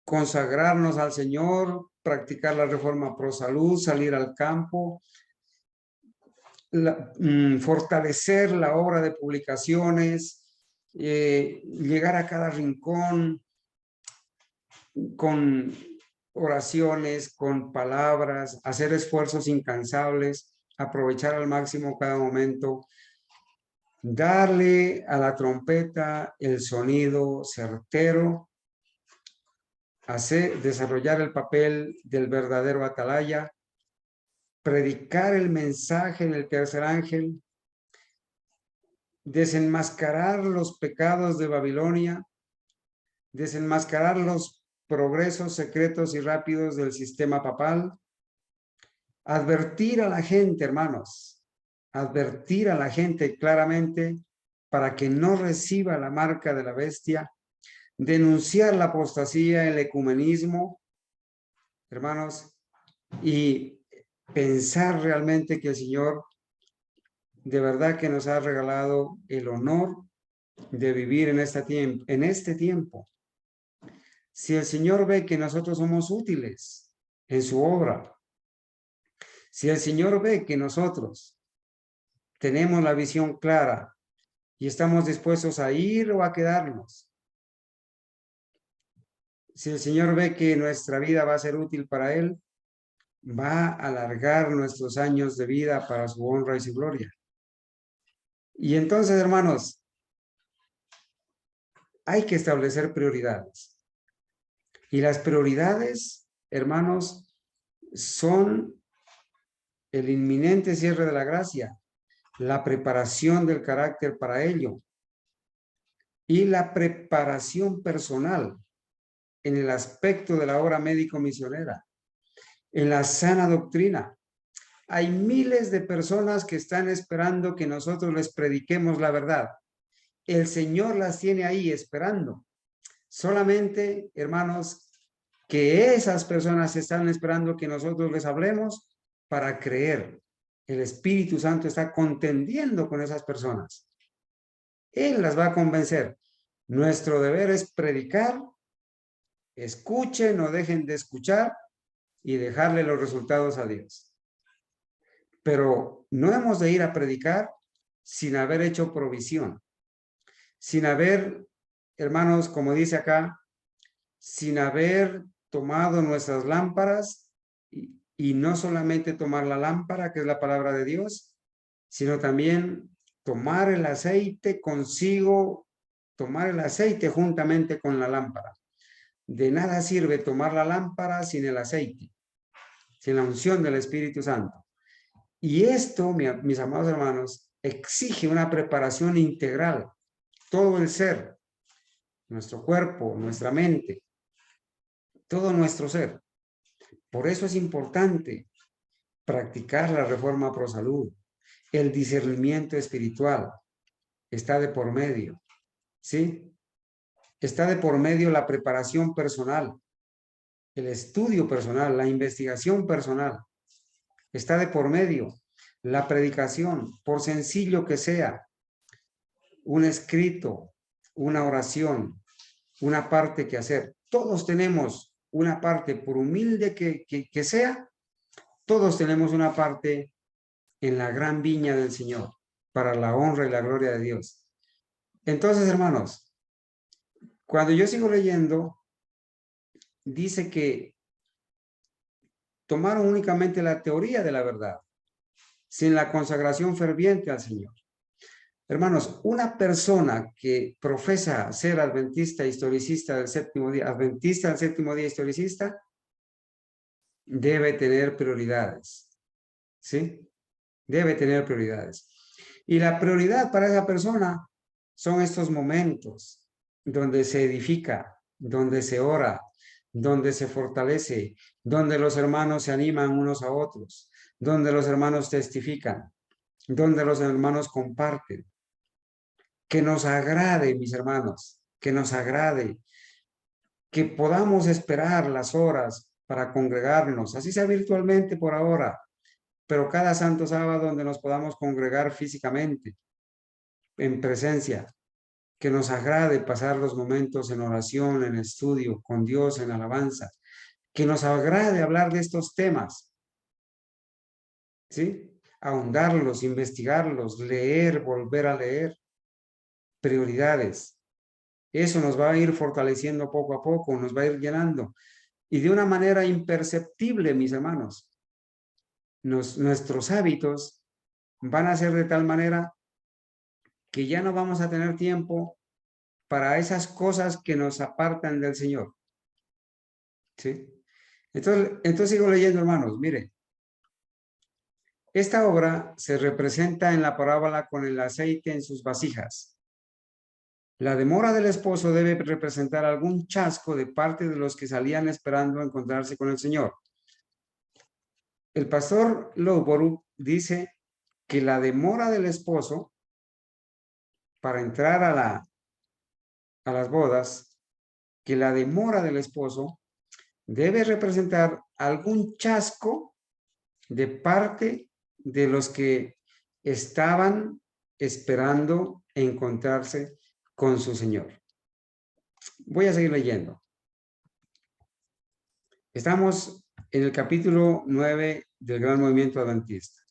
Consagrarnos al Señor, practicar la reforma pro salud, salir al campo, fortalecer la obra de publicaciones, llegar a cada rincón con oraciones, con palabras, hacer esfuerzos incansables, aprovechar al máximo cada momento, darle a la trompeta el sonido certero, desarrollar el papel del verdadero atalaya, predicar el mensaje del tercer ángel, desenmascarar los pecados de Babilonia, desenmascarar los progresos secretos y rápidos del sistema papal, advertir a la gente, hermanos, advertir a la gente claramente para que no reciba la marca de la bestia, denunciar la apostasía, el ecumenismo, hermanos, y pensar realmente que el Señor de verdad que nos ha regalado el honor de vivir en este tiempo. Si el Señor ve que nosotros somos útiles en su obra, si el Señor ve que nosotros tenemos la visión clara y estamos dispuestos a ir o a quedarnos. Si el Señor ve que nuestra vida va a ser útil para Él, va a alargar nuestros años de vida para su honra y su gloria. Y entonces, hermanos, hay que establecer prioridades. Y las prioridades, hermanos, son el inminente cierre de la gracia, la preparación del carácter para ello y la preparación personal en el aspecto de la obra médico-misionera, en la sana doctrina. Hay miles de personas que están esperando que nosotros les prediquemos la verdad. El Señor las tiene ahí esperando. Solamente, hermanos, que esas personas están esperando que nosotros les hablemos para creer. El Espíritu Santo está contendiendo con esas personas. Él las va a convencer. Nuestro deber es predicar, escuchen o dejen de escuchar y dejarle los resultados a Dios. Pero no hemos de ir a predicar sin haber hecho provisión, sin haber, hermanos, como dice acá, sin haber tomado nuestras lámparas y no solamente tomar la lámpara, que es la palabra de Dios, sino también tomar el aceite consigo, tomar el aceite juntamente con la lámpara. De nada sirve tomar la lámpara sin el aceite, sin la unción del Espíritu Santo. Y esto, mis amados hermanos, exige una preparación integral. Todo el ser, nuestro cuerpo, nuestra mente, todo nuestro ser. Por eso es importante practicar la reforma pro salud. El discernimiento espiritual está de por medio, ¿sí? Está de por medio la preparación personal, el estudio personal, la investigación personal. Está de por medio la predicación, por sencillo que sea, un escrito, una oración, una parte que hacer. Todos tenemos una parte, por humilde que sea, todos tenemos una parte en la gran viña del Señor, para la honra y la gloria de Dios. Entonces, hermanos, cuando yo sigo leyendo, dice que tomaron únicamente la teoría de la verdad, sin la consagración ferviente al Señor. Hermanos, una persona que profesa ser adventista historicista del séptimo día, adventista del séptimo día historicista, debe tener prioridades, ¿sí? Debe tener prioridades. Y la prioridad para esa persona son estos momentos donde se edifica, donde se ora, donde se fortalece, donde los hermanos se animan unos a otros, donde los hermanos testifican, donde los hermanos comparten. Que nos agrade, mis hermanos, que nos agrade, que podamos esperar las horas para congregarnos, así sea virtualmente por ahora, pero cada santo sábado donde nos podamos congregar físicamente, en presencia, que nos agrade pasar los momentos en oración, en estudio, con Dios, en alabanza, que nos agrade hablar de estos temas, ¿sí? Ahondarlos, investigarlos, leer, volver a leer, prioridades. Eso nos va a ir fortaleciendo poco a poco, nos va a ir llenando. Y de una manera imperceptible, mis hermanos, nuestros hábitos van a ser de tal manera que ya no vamos a tener tiempo para esas cosas que nos apartan del Señor. ¿Sí? Entonces sigo leyendo, hermanos. Mire, esta obra se representa en la parábola con el aceite en sus vasijas. La demora del esposo debe representar algún chasco de parte de los que salían esperando encontrarse con el Señor. El pastor Loughborough dice que la demora del esposo para entrar a las bodas, que la demora del esposo debe representar algún chasco de parte de los que estaban esperando encontrarse con su Señor. Voy a seguir leyendo. Estamos en el capítulo 9 del Gran Movimiento Adventista.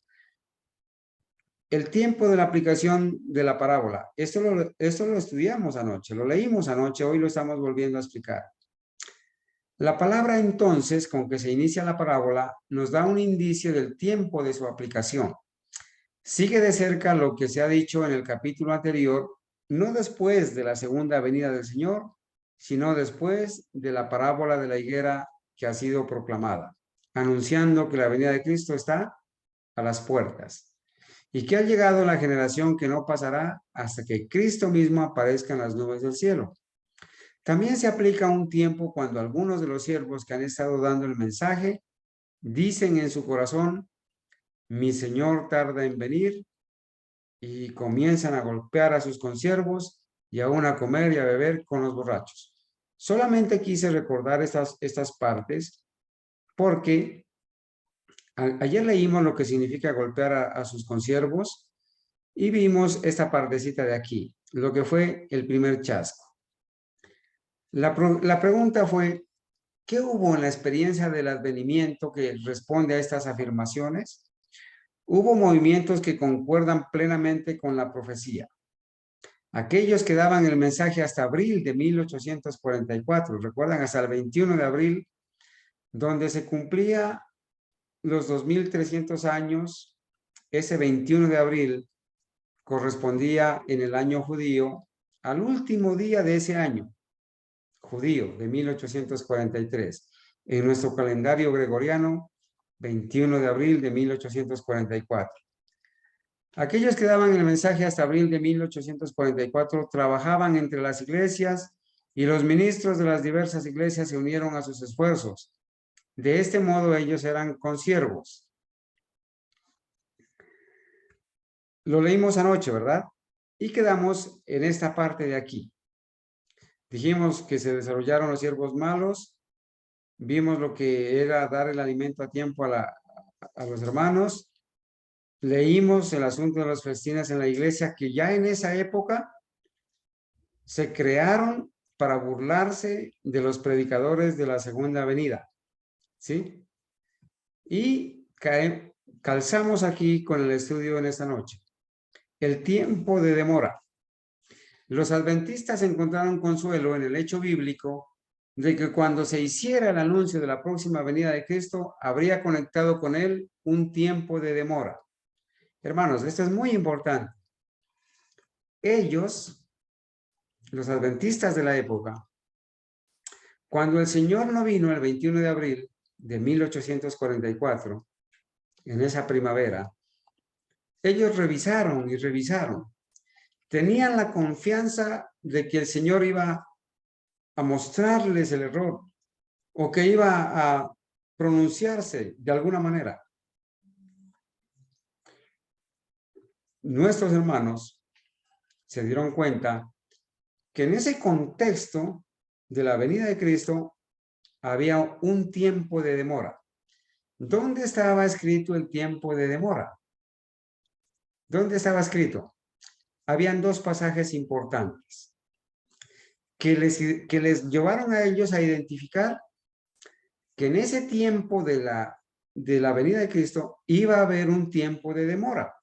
el tiempo de la aplicación de la parábola. Esto lo estudiamos anoche, lo leímos anoche, hoy lo estamos volviendo a explicar. La palabra entonces, con que se inicia la parábola, nos da un indicio del tiempo de su aplicación. Sigue de cerca lo que se ha dicho en el capítulo anterior, no después de la segunda venida del Señor, sino después de la parábola de la higuera que ha sido proclamada, anunciando que la venida de Cristo está a las puertas y que ha llegado la generación que no pasará hasta que Cristo mismo aparezca en las nubes del cielo. También se aplica un tiempo cuando algunos de los siervos que han estado dando el mensaje dicen en su corazón, mi Señor tarda en venir, y comienzan a golpear a sus consiervos y aún a comer y a beber con los borrachos. Solamente quise recordar estas partes porque ayer leímos lo que significa golpear a sus consiervos y vimos esta partecita de aquí, lo que fue el primer chasco. La pregunta fue, ¿qué hubo en la experiencia del advenimiento que responde a estas afirmaciones? Hubo movimientos que concuerdan plenamente con la profecía. Aquellos que daban el mensaje hasta abril de 1844, recuerdan, hasta el 21 de abril, donde se cumplía los 2300 años, ese 21 de abril correspondía en el año judío al último día de ese año judío de 1843. En nuestro calendario gregoriano, 21 de abril de 1844. Aquellos que daban el mensaje hasta abril de 1844 trabajaban entre las iglesias y los ministros de las diversas iglesias se unieron a sus esfuerzos. De este modo ellos eran consiervos. Lo leímos anoche, ¿verdad? Y quedamos en esta parte de aquí. Dijimos que se desarrollaron los siervos malos, vimos lo que era dar el alimento a tiempo a los hermanos, leímos el asunto de los festines en la iglesia, que ya en esa época se crearon para burlarse de los predicadores de la segunda venida, ¿sí? Y calzamos aquí con el estudio en esta noche. El tiempo de demora. Los adventistas encontraron consuelo en el hecho bíblico de que cuando se hiciera el anuncio de la próxima venida de Cristo, habría conectado con él un tiempo de demora. Hermanos, esto es muy importante. Ellos, los adventistas de la época, cuando el Señor no vino el 21 de abril de 1844, en esa primavera, ellos revisaron y revisaron. Tenían la confianza de que el Señor iba a mostrarles el error o que iba a pronunciarse de alguna manera. Nuestros hermanos se dieron cuenta que en ese contexto de la venida de Cristo había un tiempo de demora. ¿Dónde estaba escrito el tiempo de demora? ¿Dónde estaba escrito? Habían dos pasajes importantes que les llevaron a ellos a identificar que en ese tiempo de la venida de Cristo iba a haber un tiempo de demora.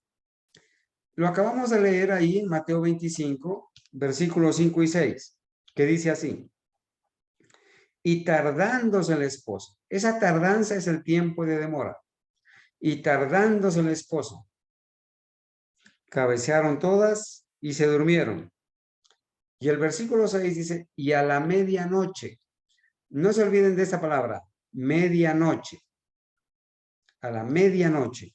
Lo acabamos de leer ahí en Mateo 25, versículos 5 y 6, que dice así: y tardándose el esposo. Esa tardanza es el tiempo de demora. Y tardándose el esposo, cabecearon todas y se durmieron. Y el versículo 6 dice, y a la medianoche. No se olviden de esta palabra, medianoche. A la medianoche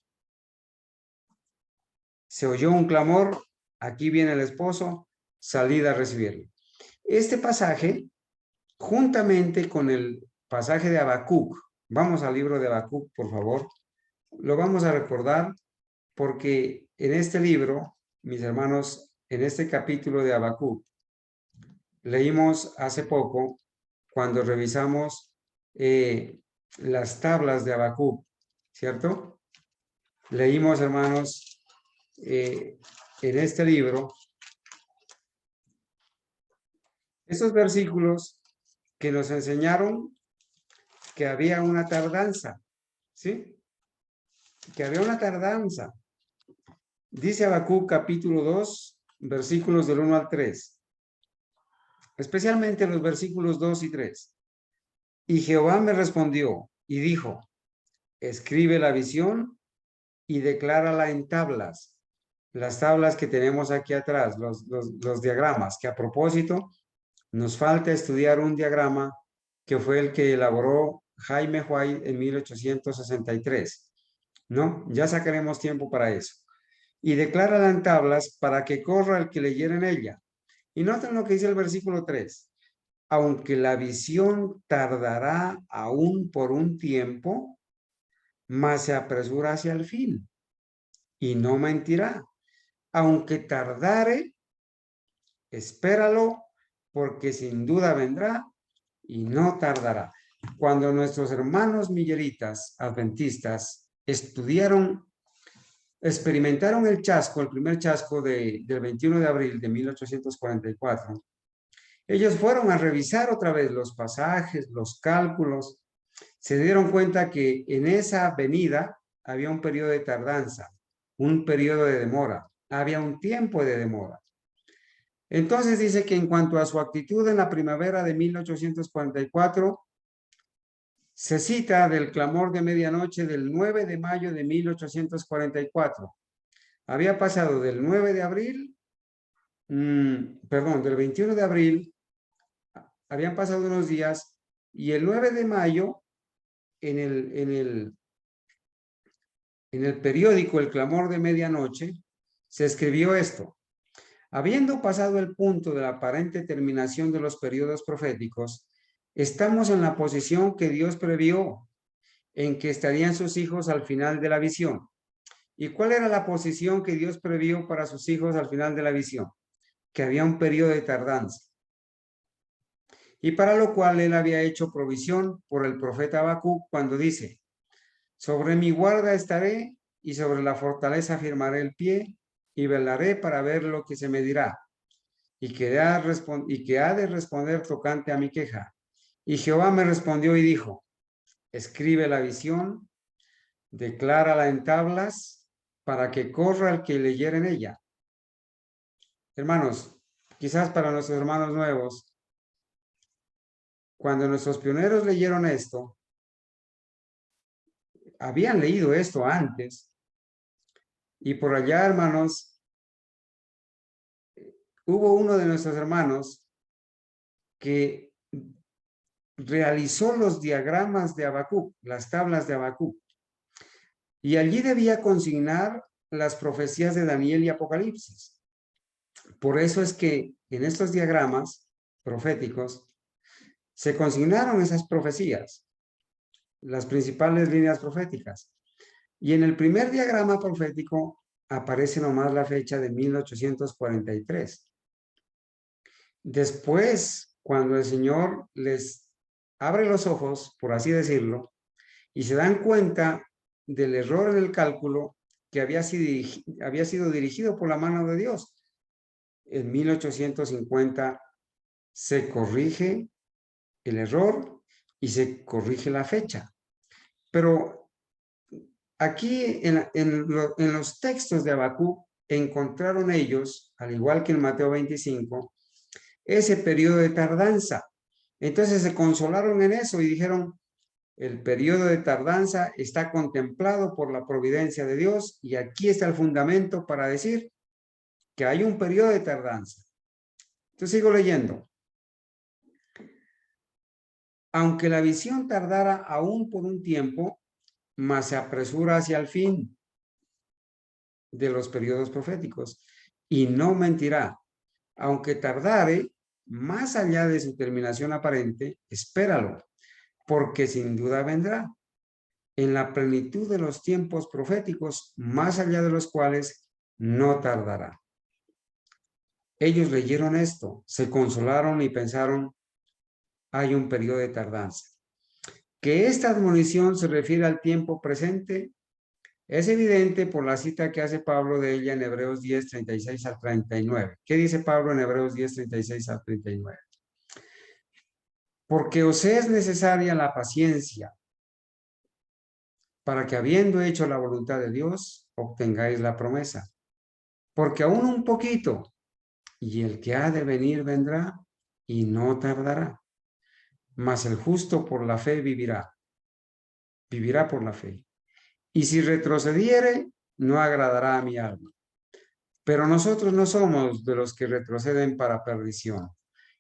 se oyó un clamor, aquí viene el esposo, salid a recibirlo. Este pasaje, juntamente con el pasaje de Habacuc, vamos al libro de Habacuc, por favor, lo vamos a recordar porque en este libro, mis hermanos, en este capítulo de Habacuc, leímos hace poco, cuando revisamos las tablas de Habacuc, ¿cierto? Leímos, hermanos, en este libro, estos versículos que nos enseñaron que había una tardanza, ¿sí? Que había una tardanza. Dice Habacuc capítulo 2, versículos del 1 al 3. Especialmente los versículos 2 y 3. Y Jehová me respondió y dijo, escribe la visión y declárala en tablas. Las tablas que tenemos aquí atrás, los diagramas, que a propósito nos falta estudiar un diagrama que fue el que elaboró Jaime White en 1863. ¿No? Ya sacaremos tiempo para eso. Y declárala en tablas para que corra el que leyera en ella. Y noten lo que dice el versículo 3. Aunque la visión tardará aún por un tiempo, mas se apresura hacia el fin. Y no mentirá. Aunque tardare, espéralo, porque sin duda vendrá y no tardará. Cuando nuestros hermanos milleritas adventistas experimentaron el chasco, el primer chasco del 21 de abril de 1844, ellos fueron a revisar otra vez los pasajes, los cálculos, se dieron cuenta que en esa venida había un periodo de tardanza, un periodo de demora, había un tiempo de demora. Entonces dice que en cuanto a su actitud en la primavera de 1844, se cita del clamor de medianoche del 9 de mayo de 1844. Había pasado del 9 de abril, del 21 de abril, habían pasado unos días, y el 9 de mayo, en el periódico El Clamor de Medianoche, se escribió esto. Habiendo pasado el punto de la aparente terminación de los periodos proféticos, estamos en la posición que Dios previó, en que estarían sus hijos al final de la visión. ¿Y cuál era la posición que Dios previó para sus hijos al final de la visión? Que había un periodo de tardanza. Y para lo cual él había hecho provisión por el profeta Habacuc cuando dice, sobre mi guarda estaré y sobre la fortaleza firmaré el pie y velaré para ver lo que se me dirá y que ha de responder tocante a mi queja. Y Jehová me respondió y dijo, escribe la visión, declárala en tablas para que corra el que leyera en ella. Hermanos, quizás para nuestros hermanos nuevos, cuando nuestros pioneros leyeron esto, habían leído esto antes, y por allá, hermanos, hubo uno de nuestros hermanos que realizó los diagramas de Habacuc, las tablas de Habacuc, y allí debía consignar las profecías de Daniel y Apocalipsis. Por eso es que en estos diagramas proféticos se consignaron esas profecías, las principales líneas proféticas. Y en el primer diagrama profético aparece nomás la fecha de 1843. Después, cuando el Señor les abre los ojos, por así decirlo, y se dan cuenta del error en el cálculo que había sido dirigido por la mano de Dios, en 1850 se corrige el error y se corrige la fecha. Pero aquí en los textos de Habacuc encontraron ellos, al igual que en Mateo 25, ese periodo de tardanza. Entonces se consolaron en eso y dijeron, el periodo de tardanza está contemplado por la providencia de Dios y aquí está el fundamento para decir que hay un periodo de tardanza. Entonces sigo leyendo. Aunque la visión tardara aún por un tiempo, mas se apresura hacia el fin de los periodos proféticos y no mentirá. Aunque tardare, más allá de su terminación aparente, espéralo, porque sin duda vendrá en la plenitud de los tiempos proféticos, más allá de los cuales no tardará. Ellos leyeron esto, se consolaron y pensaron, hay un periodo de tardanza. Que esta admonición se refiere al tiempo presente es evidente por la cita que hace Pablo de ella en Hebreos 10, 36 al 39. ¿Qué dice Pablo en Hebreos 10, 36 al 39? Porque os es necesaria la paciencia para que habiendo hecho la voluntad de Dios, obtengáis la promesa. porque aún un poquito, y el que ha de venir vendrá y no tardará. Mas el justo por la fe vivirá por la fe. Y si retrocediere, no agradará a mi alma. Pero nosotros no somos de los que retroceden para perdición,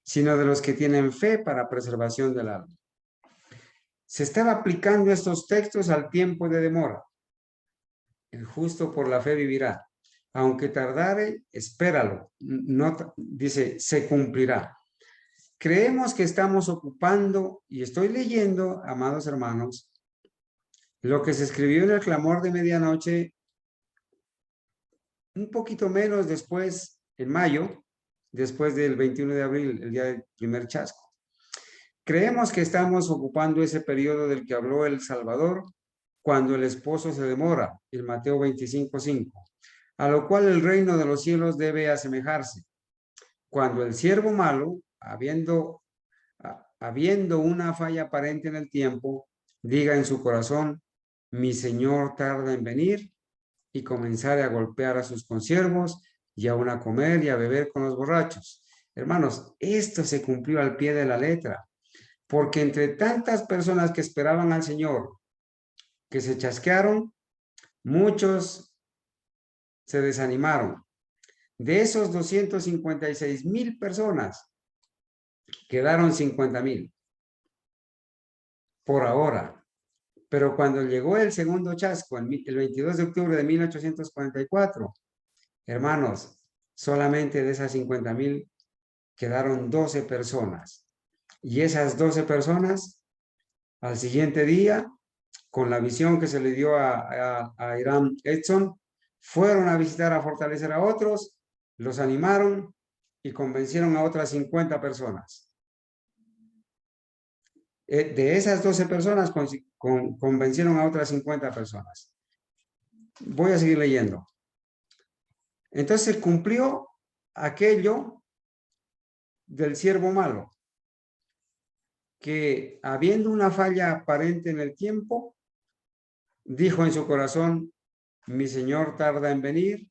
sino de los que tienen fe para preservación del alma. Se estaba aplicando estos textos al tiempo de demora. El justo por la fe vivirá. Aunque tardare, espéralo. No, dice, se cumplirá. Creemos que estamos ocupando, y estoy leyendo, amados hermanos, lo que se escribió en el clamor de medianoche, un poquito menos después, en mayo, después del 21 de abril, el día del primer chasco. Creemos que estamos ocupando ese periodo del que habló el Salvador cuando el esposo se demora, en Mateo 25:5, a lo cual el reino de los cielos debe asemejarse. Cuando el siervo malo, habiendo una falla aparente en el tiempo, diga en su corazón, mi señor tarda en venir, y comenzare a golpear a sus consiervos y aún a comer y a beber con los borrachos. Hermanos, esto se cumplió al pie de la letra, porque entre tantas personas que esperaban al Señor, que se chasquearon, muchos se desanimaron. De esos 256,000 personas, quedaron 50,000 por ahora. Pero cuando llegó el segundo chasco, el 22 de octubre de 1844, hermanos, solamente de esas 50,000 quedaron 12 personas. Y esas 12 personas, al siguiente día, con la visión que se le dio a Hiram Edson, fueron a visitar, a fortalecer a otros, los animaron y convencieron a otras 50 personas. De esas 12 personas convencieron a otras 50 personas. Voy a seguir leyendo. Entonces cumplió aquello del siervo malo, que habiendo una falla aparente en el tiempo, dijo en su corazón, mi señor tarda en venir,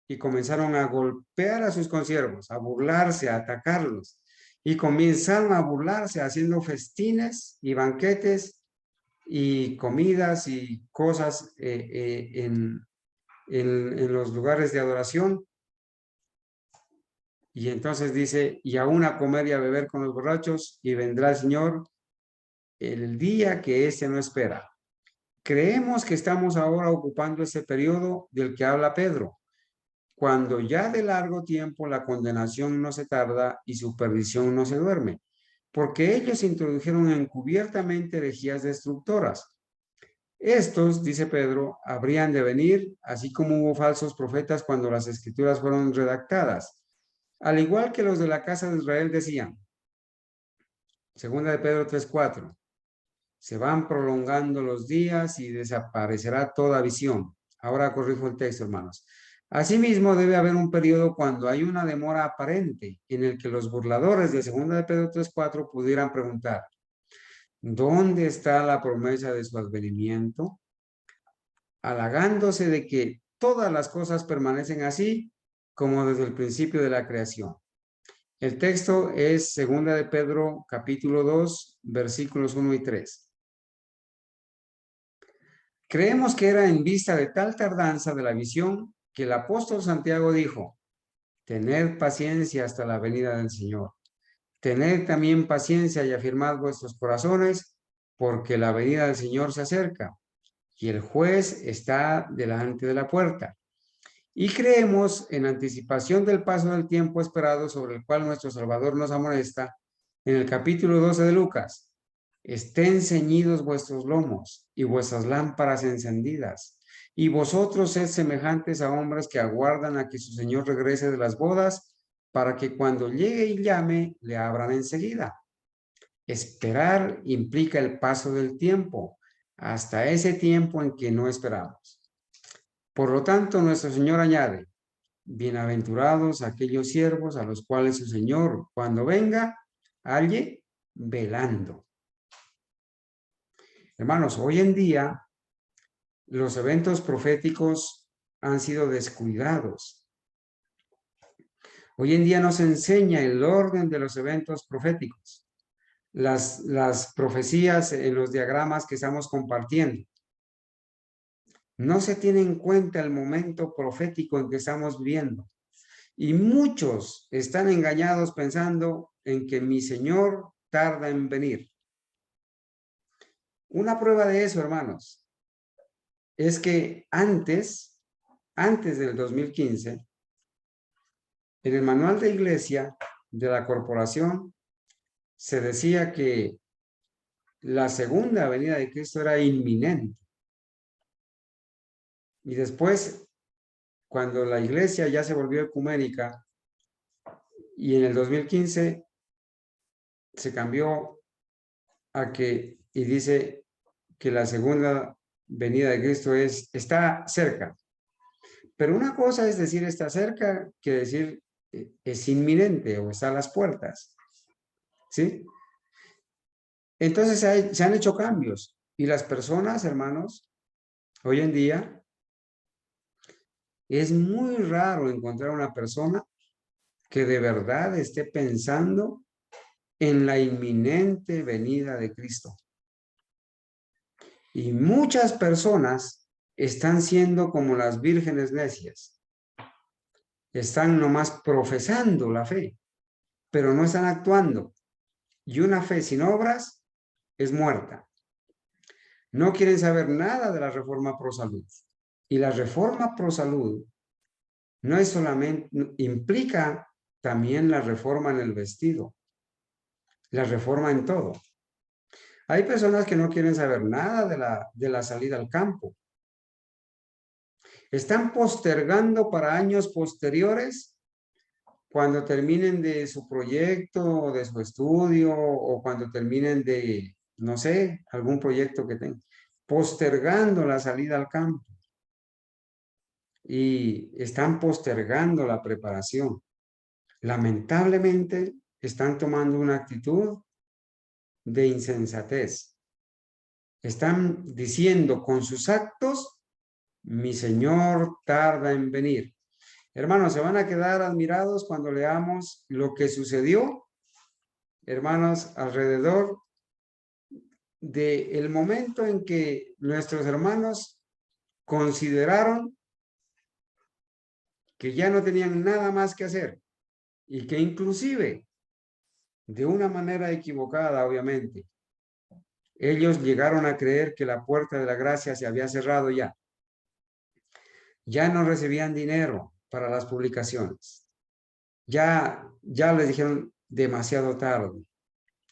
y comenzaron a golpear a sus consiervos, a burlarse, a atacarlos, y comenzaron a burlarse haciendo festines y banquetes y comidas y cosas en los lugares de adoración. Y entonces dice, y aún a comer y a beber con los borrachos, y vendrá el Señor el día que éste no espera. Creemos que estamos ahora ocupando ese periodo del que habla Pedro, cuando ya de largo tiempo la condenación no se tarda y su perdición no se duerme, porque ellos introdujeron encubiertamente herejías destructoras. Estos, dice Pedro, habrían de venir, así como hubo falsos profetas cuando las escrituras fueron redactadas, al igual que los de la casa de Israel decían. Segunda de Pedro 3:4. Se van prolongando los días y desaparecerá toda visión. Ahora corrijo el texto, hermanos. Asimismo, debe haber un periodo cuando hay una demora aparente en el que los burladores de segunda de Pedro 3:4 pudieran preguntar, ¿dónde está la promesa de su advenimiento? Halagándose de que todas las cosas permanecen así como desde el principio de la creación. El texto es segunda de Pedro capítulo 2, versículos 1 y 3. Creemos que era en vista de tal tardanza de la visión que el apóstol Santiago dijo, tened paciencia hasta la venida del Señor. Tened también paciencia y afirmad vuestros corazones, porque la venida del Señor se acerca y el juez está delante de la puerta. Y creemos en anticipación del paso del tiempo esperado sobre el cual nuestro Salvador nos amonesta en el capítulo 12 de Lucas. Estén ceñidos vuestros lomos y vuestras lámparas encendidas, y vosotros sed semejantes a hombres que aguardan a que su Señor regrese de las bodas, para que cuando llegue y llame, le abran enseguida. Esperar implica el paso del tiempo, hasta ese tiempo en que no esperamos. Por lo tanto, nuestro Señor añade, bienaventurados aquellos siervos a los cuales su Señor, cuando venga, halle velando. Hermanos, hoy en día – los eventos proféticos han sido descuidados Hoy en día nos enseña el orden de los eventos proféticos, las profecías en los diagramas que estamos compartiendo. No se tiene en cuenta el momento profético en que estamos viviendo. Y muchos están engañados pensando en que mi Señor tarda en venir. Una prueba de eso, hermanos, es que antes del 2015, en el manual de iglesia de la corporación se decía que la segunda venida de Cristo era inminente. Y después, cuando la iglesia ya se volvió ecuménica y en el 2015 se cambió a que, y dice que la segunda venida de Cristo está cerca. Pero una cosa es decir está cerca que decir es inminente o está a las puertas. ¿Sí? Entonces se han hecho cambios y las personas, hermanos, hoy en día es muy raro encontrar una persona que de verdad esté pensando en la inminente venida de Cristo. Y muchas personas están siendo como las vírgenes necias. Están nomás profesando la fe, pero no están actuando. Y una fe sin obras es muerta. No quieren saber nada de la reforma pro salud. Y la reforma pro salud no es solamente, implica también la reforma en el vestido, la reforma en todo. Hay personas que no quieren saber nada de la salida al campo. Están postergando para años posteriores, cuando terminen de su proyecto o de su estudio o cuando terminen de, no sé, algún proyecto que tengan, postergando la salida al campo. Y están postergando la preparación. Lamentablemente, están tomando una actitud de insensatez. Están diciendo con sus actos, mi Señor tarda en venir. Hermanos, se van a quedar admirados cuando leamos lo que sucedió, hermanos, alrededor del momento en que nuestros hermanos consideraron que ya no tenían nada más que hacer y que inclusive, de una manera equivocada, obviamente, ellos llegaron a creer que la puerta de la gracia se había cerrado ya. Ya no recibían dinero para las publicaciones. Ya les dijeron demasiado tarde.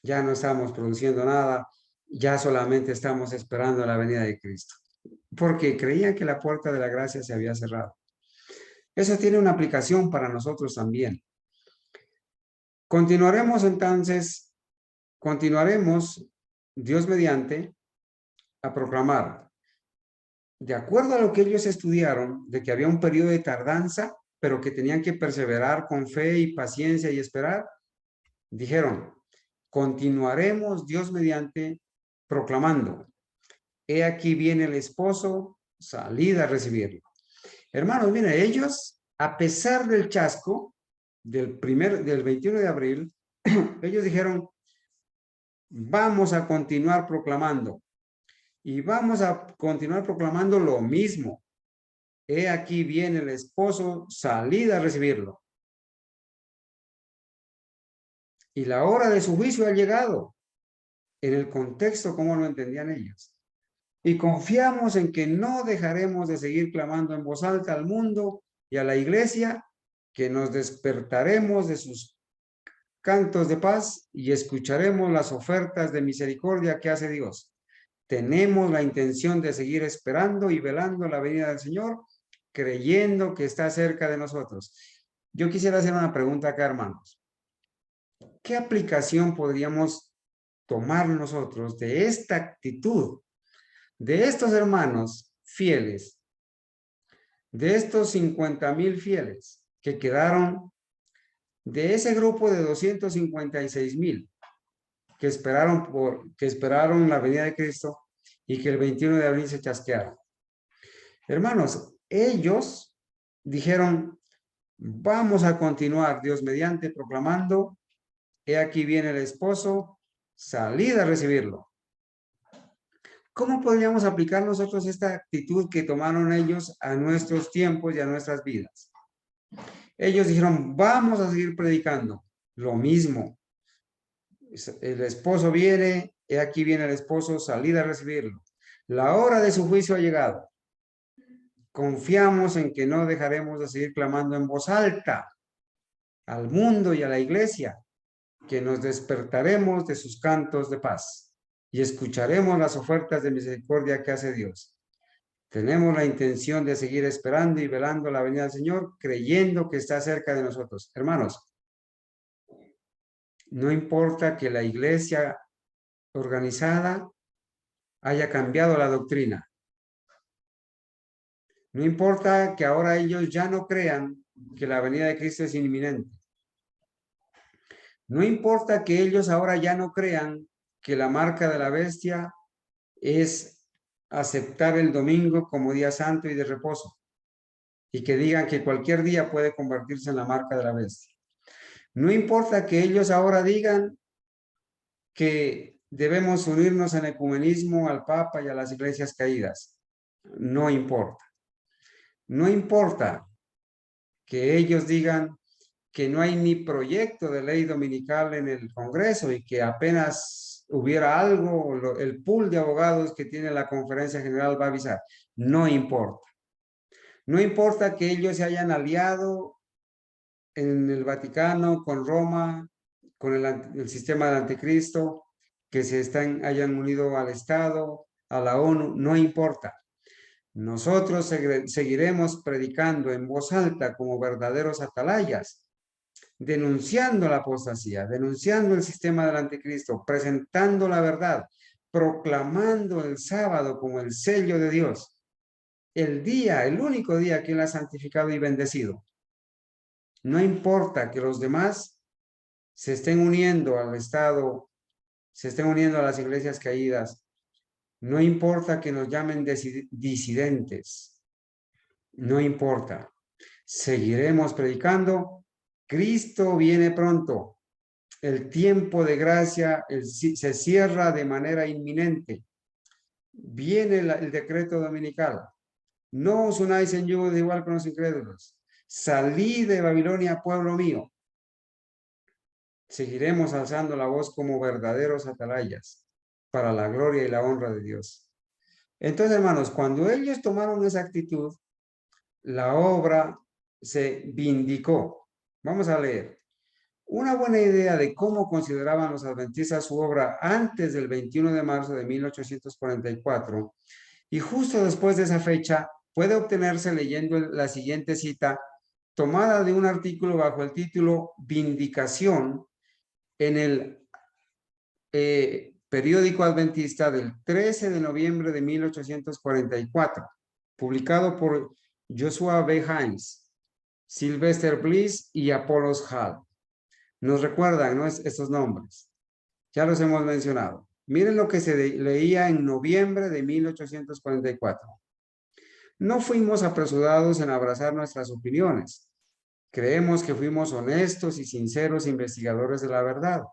Ya no estamos produciendo nada. Ya solamente estamos esperando la venida de Cristo. Porque creían que la puerta de la gracia se había cerrado. Eso tiene una aplicación para nosotros también. Continuaremos entonces, Dios mediante, a proclamar, de acuerdo a lo que ellos estudiaron, de que había un periodo de tardanza, pero que tenían que perseverar con fe y paciencia y esperar, dijeron, continuaremos Dios mediante proclamando, he aquí viene el esposo, salid a recibirlo. Hermanos, miren, ellos, a pesar del chasco del 21 de abril, ellos dijeron, vamos a continuar proclamando. Y vamos a continuar proclamando lo mismo. He aquí viene el esposo, salid a recibirlo. Y la hora de su juicio ha llegado. En el contexto, como lo entendían ellos. Y confiamos en que no dejaremos de seguir clamando en voz alta al mundo y a la iglesia, que nos despertaremos de sus cantos de paz y escucharemos las ofertas de misericordia que hace Dios. Tenemos la intención de seguir esperando y velando la venida del Señor, creyendo que está cerca de nosotros. Yo quisiera hacer una pregunta acá, hermanos. ¿Qué aplicación podríamos tomar nosotros de esta actitud de estos hermanos fieles, de estos 50,000 fieles que quedaron de ese grupo de 256,000 que esperaron la venida de Cristo y que el 21 de abril se chasquearon? Hermanos, ellos dijeron, Vamos a continuar, Dios mediante, proclamando, he aquí viene el esposo, salid a recibirlo. ¿Cómo podríamos aplicar nosotros esta actitud que tomaron ellos a nuestros tiempos y a nuestras vidas? Ellos dijeron, vamos a seguir predicando. Lo mismo. El esposo viene, he aquí viene el esposo, salid a recibirlo. La hora de su juicio ha llegado. Confiamos en que no dejaremos de seguir clamando en voz alta al mundo y a la iglesia, que nos despertaremos de sus cantos de paz y escucharemos las ofertas de misericordia que hace Dios. Tenemos la intención de seguir esperando y velando la venida del Señor, creyendo que está cerca de nosotros. Hermanos, no importa que la iglesia organizada haya cambiado la doctrina. No importa que ahora ellos ya no crean que la venida de Cristo es inminente. No importa que ellos ahora ya no crean que la marca de la bestia es aceptar el domingo como día santo y de reposo, y que digan que cualquier día puede convertirse en la marca de la bestia. No importa que ellos ahora digan que debemos unirnos en ecumenismo al Papa y a las iglesias caídas. No importa. No importa que ellos digan que no hay ni proyecto de ley dominical en el Congreso y que apenas hubiera algo, el pool de abogados que tiene la Conferencia General va a avisar. No importa. No importa que ellos se hayan aliado en el Vaticano con Roma, con el sistema del anticristo, que hayan unido al Estado, a la ONU, no importa. Nosotros seguiremos predicando en voz alta como verdaderos atalayas, denunciando la apostasía, denunciando el sistema del anticristo, presentando la verdad, proclamando el sábado como el sello de Dios, el único día que Él ha santificado y bendecido. No importa que los demás se estén uniendo al Estado, se estén uniendo a las iglesias caídas, no importa que nos llamen disidentes, no importa, seguiremos predicando. Cristo viene pronto. El tiempo de gracia se cierra de manera inminente. Viene el decreto dominical. No os unáis en yugo de igual con los incrédulos. Salid de Babilonia, pueblo mío. Seguiremos alzando la voz como verdaderos atalayas para la gloria y la honra de Dios. Entonces, hermanos, cuando ellos tomaron esa actitud, la obra se vindicó. Vamos a leer. Una buena idea de cómo consideraban los adventistas su obra antes del 21 de marzo de 1844 y justo después de esa fecha puede obtenerse leyendo la siguiente cita tomada de un artículo bajo el título Vindicación en el periódico adventista del 13 de noviembre de 1844, publicado por Joshua B. Himes, Sylvester Bliss y Apollos Hall. Nos recuerdan, ¿no?, estos nombres. Ya los hemos mencionado. Miren lo que se leía en noviembre de 1844. No fuimos apresurados en abrazar nuestras opiniones. Creemos que fuimos honestos y sinceros investigadores de la verdad.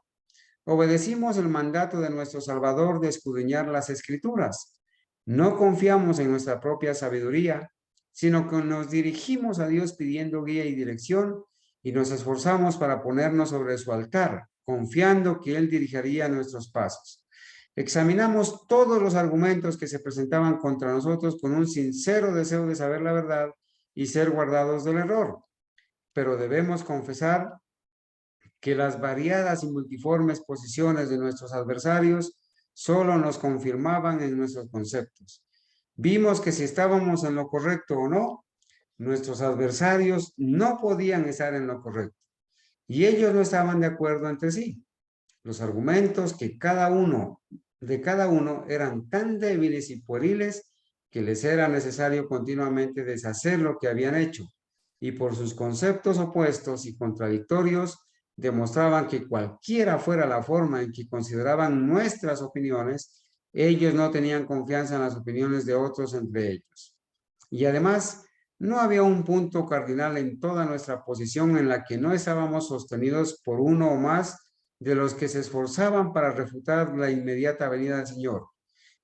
Obedecimos el mandato de nuestro Salvador de escudriñar las Escrituras. No confiamos en nuestra propia sabiduría, sino que nos dirigimos a Dios pidiendo guía y dirección y nos esforzamos para ponernos sobre su altar, confiando que Él dirigiría nuestros pasos. Examinamos todos los argumentos que se presentaban contra nosotros con un sincero deseo de saber la verdad y ser guardados del error. Pero debemos confesar que las variadas y multiformes posiciones de nuestros adversarios solo nos confirmaban en nuestros conceptos. Vimos que si estábamos en lo correcto o no, nuestros adversarios no podían estar en lo correcto y ellos no estaban de acuerdo entre sí. Los argumentos de cada uno eran tan débiles y pueriles que les era necesario continuamente deshacer lo que habían hecho y por sus conceptos opuestos y contradictorios demostraban que cualquiera fuera la forma en que consideraban nuestras opiniones, ellos no tenían confianza en las opiniones de otros entre ellos. Y además, No había un punto cardinal en toda nuestra posición en la que no estábamos sostenidos por uno o más de los que se esforzaban para refutar la inmediata venida del Señor.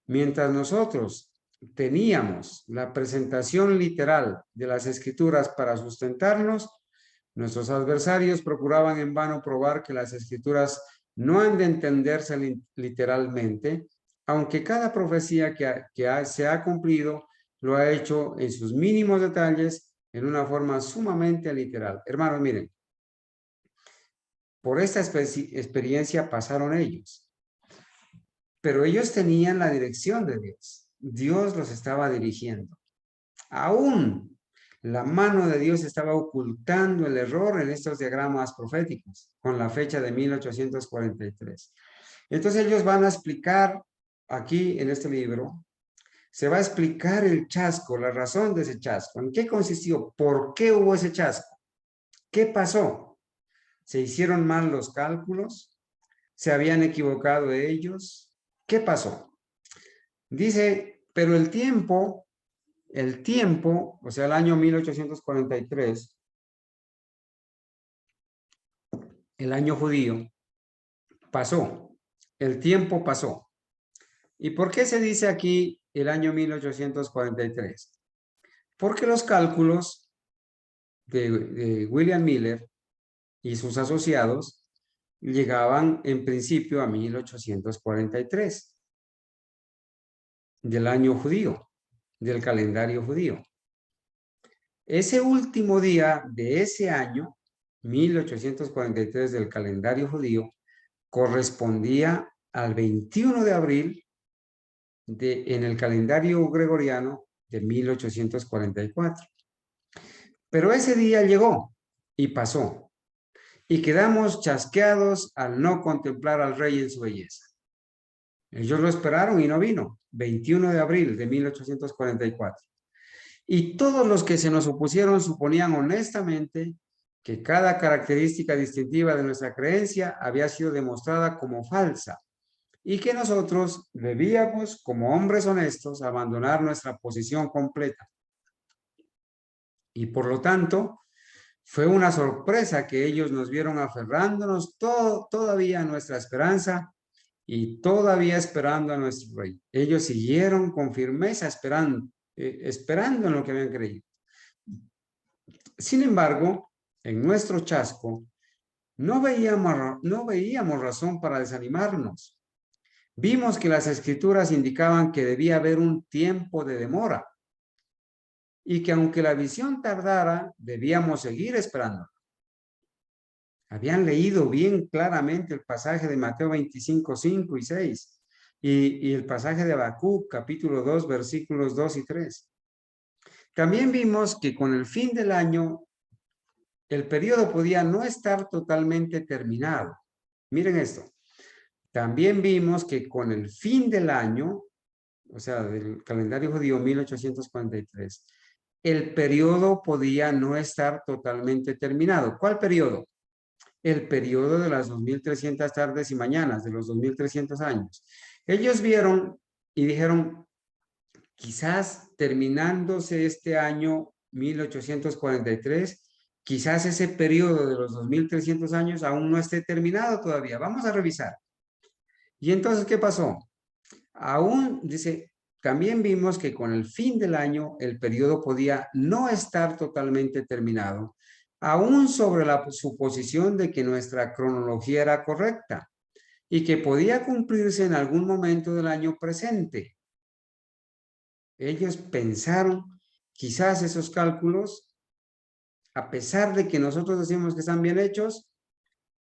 Mientras nosotros teníamos la presentación literal de las Escrituras para sustentarnos, nuestros adversarios procuraban en vano probar que las Escrituras no han de entenderse literalmente, aunque cada profecía que se ha cumplido lo ha hecho en sus mínimos detalles en una forma sumamente literal. Hermanos, miren, por esta experiencia pasaron ellos, pero ellos tenían la dirección de Dios. Dios los estaba dirigiendo. Aún la mano de Dios estaba ocultando el error en estos diagramas proféticos con la fecha de 1843. Entonces ellos van a explicar aquí en este libro, se va a explicar el chasco, la razón de ese chasco, en qué consistió, por qué hubo ese chasco, qué pasó. ¿Se hicieron mal los cálculos? ¿Se habían equivocado ellos? ¿Qué pasó? Dice, pero el tiempo, o sea, el año 1843, el año judío, pasó. El tiempo pasó. ¿Y por qué se dice aquí el año 1843? Porque los cálculos de William Miller y sus asociados llegaban en principio a 1843 del año judío, del calendario judío. Ese último día de ese año, 1843 del calendario judío, correspondía al 21 de abril en el calendario gregoriano de 1844. Pero ese día llegó y pasó, y quedamos chasqueados al no contemplar al rey en su belleza. Ellos lo esperaron y no vino, 21 de abril de 1844. Y todos los que se nos opusieron suponían honestamente que cada característica distintiva de nuestra creencia había sido demostrada como falsa y que nosotros debíamos, como hombres honestos, abandonar nuestra posición completa. Y por lo tanto, fue una sorpresa que ellos nos vieron aferrándonos todavía a nuestra esperanza y todavía esperando a nuestro rey. Ellos siguieron con firmeza esperando en lo que habían creído. Sin embargo, en nuestro chasco, no veíamos razón para desanimarnos. Vimos que las escrituras indicaban que debía haber un tiempo de demora y que aunque la visión tardara, debíamos seguir esperando. Habían leído bien claramente el pasaje de Mateo 25, 5 y 6 y el pasaje de Habacuc, capítulo 2, versículos 2 y 3. También vimos que con el fin del año, el periodo podía no estar totalmente terminado. Miren esto. También vimos que con el fin del año, o sea, del calendario judío 1843, el periodo podía no estar totalmente terminado. ¿Cuál periodo? El periodo de las 2300 tardes y mañanas, de los 2300 años. Ellos vieron y dijeron, quizás terminándose este año 1843, quizás ese periodo de los 2300 años aún no esté terminado todavía. Vamos a revisar. Y entonces, ¿qué pasó? Aún, dice, también vimos que con el fin del año el periodo podía no estar totalmente terminado, aún sobre la suposición de que nuestra cronología era correcta y que podía cumplirse en algún momento del año presente. Ellos pensaron, quizás esos cálculos, a pesar de que nosotros decimos que están bien hechos,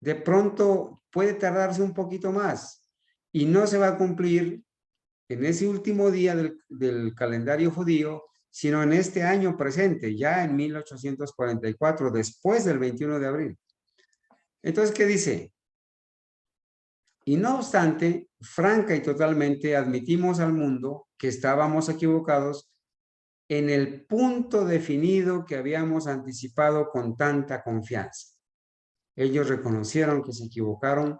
de pronto puede tardarse un poquito más y no se va a cumplir en ese último día del calendario judío, sino en este año presente, ya en 1844, después del 21 de abril. Entonces, ¿qué dice? Y no obstante, franca y totalmente admitimos al mundo que estábamos equivocados en el punto definido que habíamos anticipado con tanta confianza. Ellos reconocieron que se equivocaron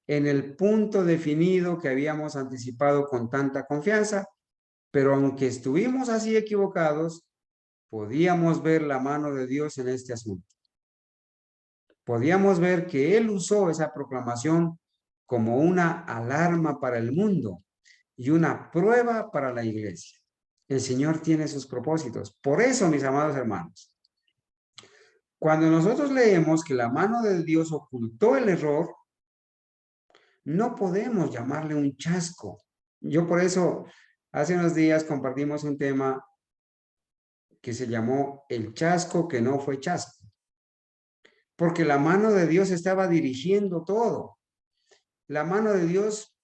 en el punto definido que habíamos anticipado con tanta confianza, pero aunque estuvimos así equivocados, podíamos ver la mano de Dios en este asunto. Podíamos ver que Él usó esa proclamación como una alarma para el mundo y una prueba para la iglesia. El Señor tiene sus propósitos. Por eso, mis amados hermanos, cuando nosotros leemos que la mano de Dios ocultó el error, no podemos llamarle un chasco. Yo por eso, hace unos días compartimos un tema que se llamó el chasco que no fue chasco. Porque la mano de Dios estaba dirigiendo todo. La mano de Dios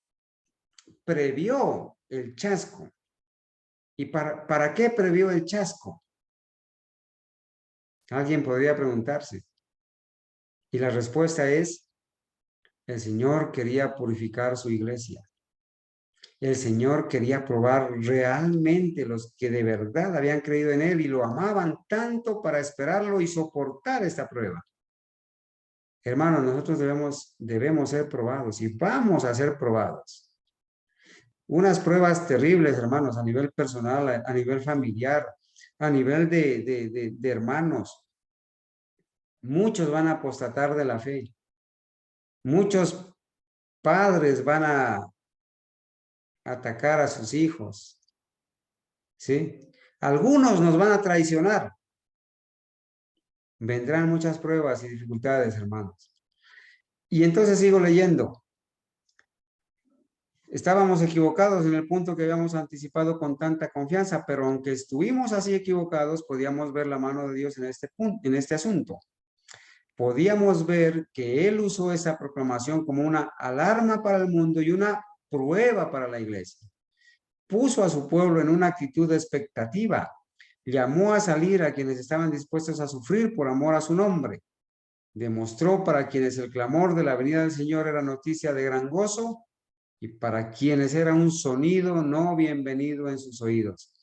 previó el chasco. ¿Y para qué previó el chasco? Alguien podría preguntarse. Y la respuesta es, el Señor quería purificar su iglesia. El Señor quería probar realmente los que de verdad habían creído en Él y lo amaban tanto para esperarlo y soportar esta prueba. Hermanos, nosotros debemos ser probados y vamos a ser probados. Unas pruebas terribles, hermanos, a nivel personal, a nivel familiar, a nivel de hermanos. Muchos van a apostatar de la fe. Muchos padres van a atacar a sus hijos. ¿Sí? Algunos nos van a traicionar. Vendrán muchas pruebas y dificultades, hermanos. Y entonces sigo leyendo. Estábamos equivocados en el punto que habíamos anticipado con tanta confianza, pero aunque estuvimos así equivocados, podíamos ver la mano de Dios en este punto, en este asunto. Podíamos ver que Él usó esa proclamación como una alarma para el mundo y una prueba para la iglesia. Puso a su pueblo en una actitud de expectativa. Llamó a salir a quienes estaban dispuestos a sufrir por amor a su nombre. Demostró para quienes el clamor de la venida del Señor era noticia de gran gozo y para quienes era un sonido no bienvenido en sus oídos.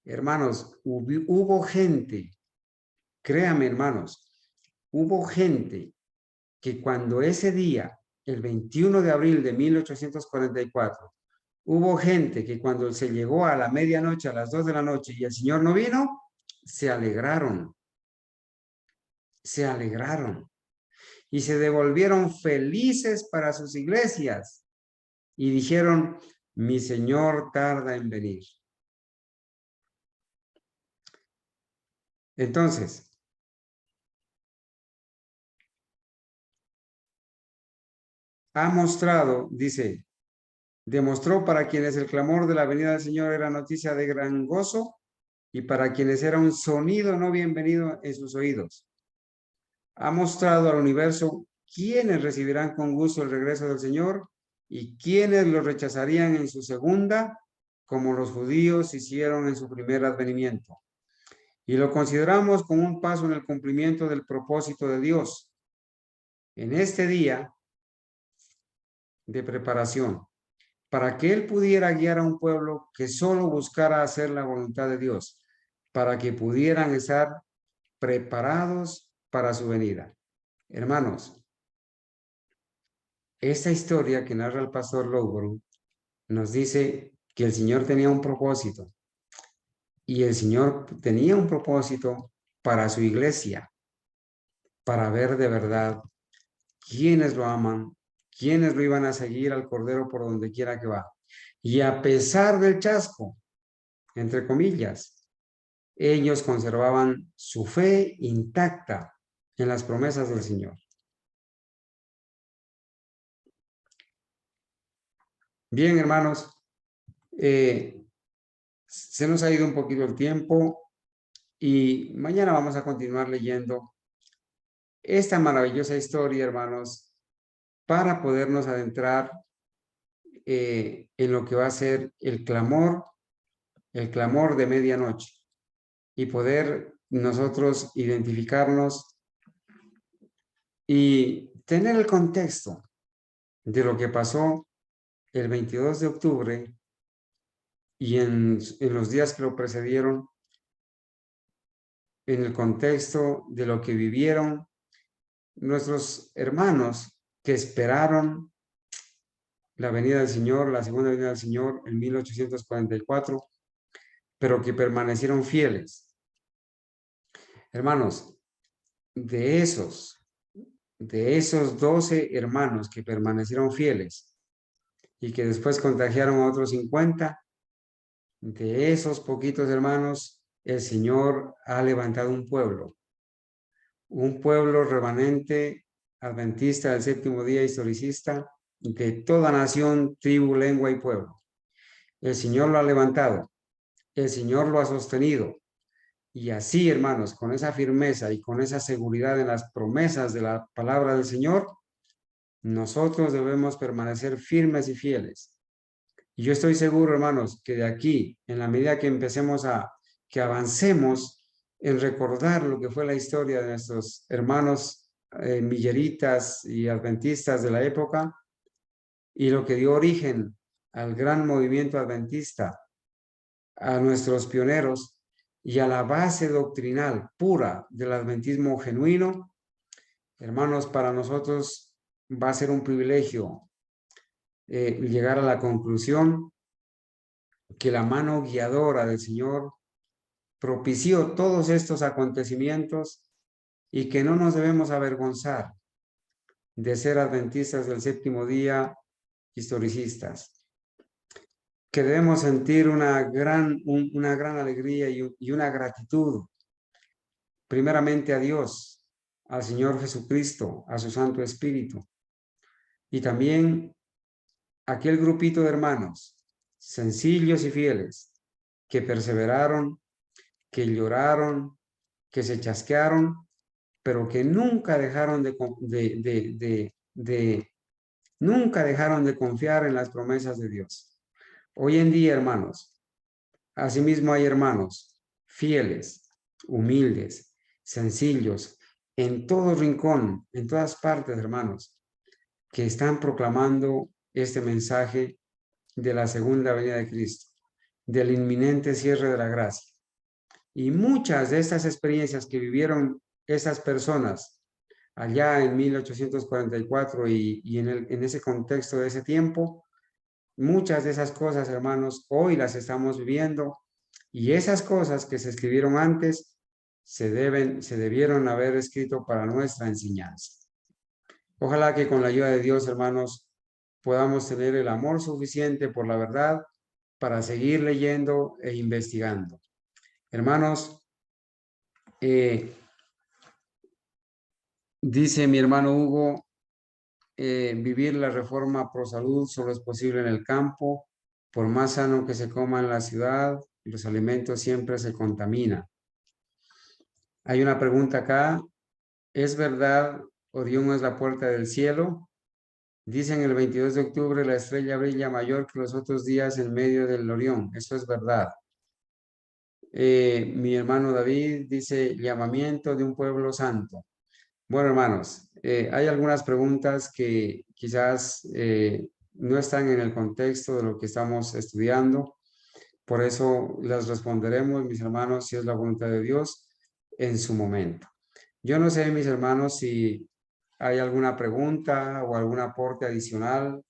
Hermanos, hubo gente, créame hermanos, hubo gente que cuando ese día, el 21 de abril de 1844, hubo gente que cuando se llegó a la medianoche, a las 2 de la noche y el Señor no vino, se alegraron. Se alegraron. Y se devolvieron felices para sus iglesias. Y dijeron, mi Señor tarda en venir. Entonces, ha mostrado, dice, demostró para quienes el clamor de la venida del Señor era noticia de gran gozo y para quienes era un sonido no bienvenido en sus oídos. Ha mostrado al universo quiénes recibirán con gusto el regreso del Señor y quiénes lo rechazarían en su segunda, como los judíos hicieron en su primer advenimiento. Y lo consideramos como un paso en el cumplimiento del propósito de Dios. En este día de preparación, para que Él pudiera guiar a un pueblo que solo buscara hacer la voluntad de Dios, para que pudieran estar preparados para su venida. Hermanos, esta historia que narra el pastor Loughborough nos dice que el Señor tenía un propósito y el Señor tenía un propósito para su iglesia, para ver de verdad quiénes lo aman, quiénes lo iban a seguir al Cordero por donde quiera que va. Y a pesar del chasco, entre comillas, ellos conservaban su fe intacta en las promesas del Señor. Bien, hermanos, se nos ha ido un poquito el tiempo y mañana vamos a continuar leyendo esta maravillosa historia, hermanos, para podernos adentrar en lo que va a ser el clamor de medianoche y poder nosotros identificarnos y tener el contexto de lo que pasó el 22 de octubre y en los días que lo precedieron, en el contexto de lo que vivieron nuestros hermanos que esperaron la venida del Señor, la segunda venida del Señor en 1844, pero que permanecieron fieles Hermanos, de esos 12 hermanos que permanecieron fieles y que después contagiaron a otros 50, de esos poquitos hermanos, el Señor ha levantado un pueblo remanente, adventista del séptimo día, historicista, de toda nación, tribu, lengua y pueblo. El Señor lo ha levantado, el Señor lo ha sostenido. Y así, hermanos, con esa firmeza y con esa seguridad en las promesas de la palabra del Señor, nosotros debemos permanecer firmes y fieles. Y yo estoy seguro, hermanos, que de aquí, en la medida que empecemos que avancemos en recordar lo que fue la historia de nuestros hermanos milleritas y adventistas de la época y lo que dio origen al gran movimiento adventista, a nuestros pioneros y a la base doctrinal pura del adventismo genuino, hermanos, para nosotros va a ser un privilegio llegar a la conclusión que la mano guiadora del Señor propició todos estos acontecimientos y que no nos debemos avergonzar de ser adventistas del séptimo día, historicistas, que debemos sentir una gran alegría y una gratitud, primeramente a Dios, al Señor Jesucristo, a su Santo Espíritu, y también aquel grupito de hermanos, sencillos y fieles, que perseveraron, que lloraron, que se chasquearon, pero que nunca dejaron nunca dejaron de confiar en las promesas de Dios. Hoy en día, hermanos, asimismo hay hermanos fieles, humildes, sencillos, en todo rincón, en todas partes, hermanos, que están proclamando este mensaje de la segunda venida de Cristo, del inminente cierre de la gracia. Y muchas de estas experiencias que vivieron esas personas allá en 1844 y en ese contexto de ese tiempo, muchas de esas cosas, hermanos, hoy las estamos viviendo y esas cosas que se escribieron antes se debieron haber escrito para nuestra enseñanza. Ojalá que con la ayuda de Dios, hermanos, podamos tener el amor suficiente por la verdad para seguir leyendo e investigando. Hermanos, dice mi hermano Hugo, vivir la reforma pro salud solo es posible en el campo. Por más sano que se coma en la ciudad, los alimentos siempre se contaminan. Hay una pregunta acá. ¿Es verdad Orión es la puerta del cielo? Dicen el 22 de octubre la estrella brilla mayor que los otros días en medio del Orión. Eso es verdad. Mi hermano David dice llamamiento de un pueblo santo. Bueno, hermanos, hay algunas preguntas que quizás no están en el contexto de lo que estamos estudiando. Por eso las responderemos, mis hermanos, si es la voluntad de Dios, en su momento. Yo no sé, mis hermanos, si hay alguna pregunta o algún aporte adicional.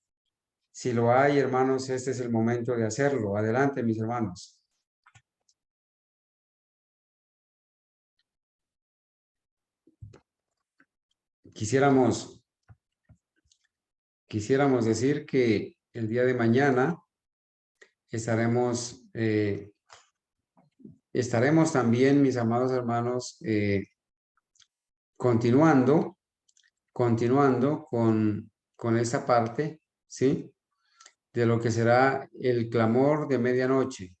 Si lo hay, hermanos, este es el momento de hacerlo. Adelante, mis hermanos. Quisiéramos decir que el día de mañana estaremos también, mis amados hermanos, continuando con esta parte, ¿sí? De lo que será el clamor de medianoche.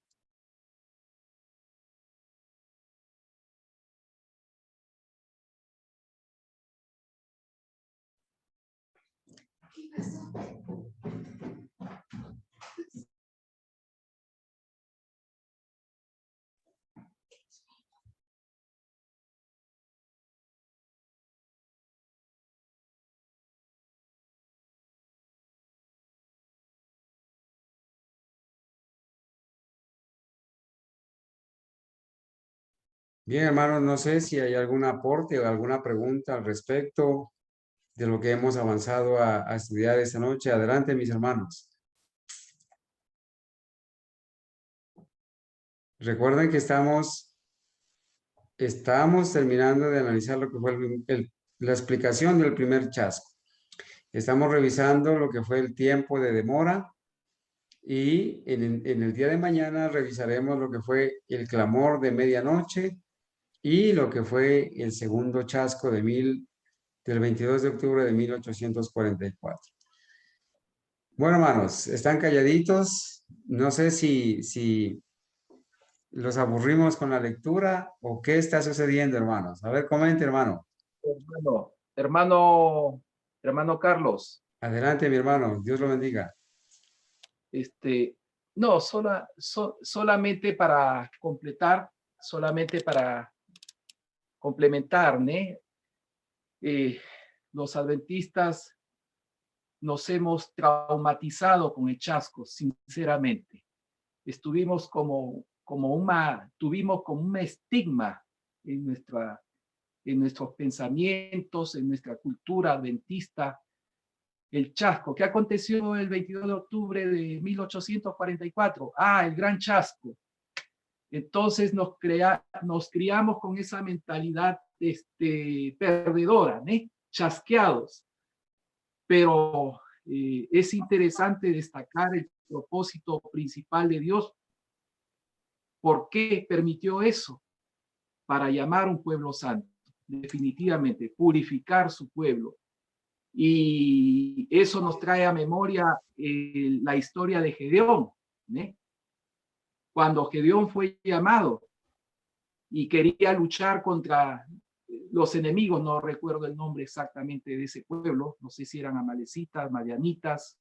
Bien, hermanos, no sé si hay algún aporte o alguna pregunta al respecto de lo que hemos avanzado a estudiar esta noche. Adelante, mis hermanos. Recuerden que estamos estamos terminando de analizar lo que fue la explicación del primer chasco. Estamos revisando lo que fue el tiempo de demora y en el día de mañana revisaremos lo que fue el clamor de medianoche y lo que fue el segundo chasco del 22 de octubre de 1844. Bueno, hermanos, están calladitos. No sé si los aburrimos con la lectura o qué está sucediendo, hermanos. A ver, comente, hermano. Hermano Carlos, Adelante, mi hermano. Dios lo bendiga. no, solamente para complementar, ¿no? Los adventistas nos hemos traumatizado con el chasco, sinceramente. Tuvimos como un estigma en nuestros pensamientos, en nuestra cultura adventista, el chasco. ¿Qué aconteció el 22 de octubre de 1844? El gran chasco. Entonces nos criamos con esa mentalidad perdedora, ¿no? Chasqueados. Pero es interesante destacar el propósito principal de Dios. ¿Por qué permitió eso? Para llamar a un pueblo santo, definitivamente, purificar su pueblo. Y eso nos trae a memoria la historia de Gedeón, ¿no? Cuando Gedeón fue llamado y quería luchar contra los enemigos, no recuerdo el nombre exactamente de ese pueblo, no sé si eran amalecitas, madianitas,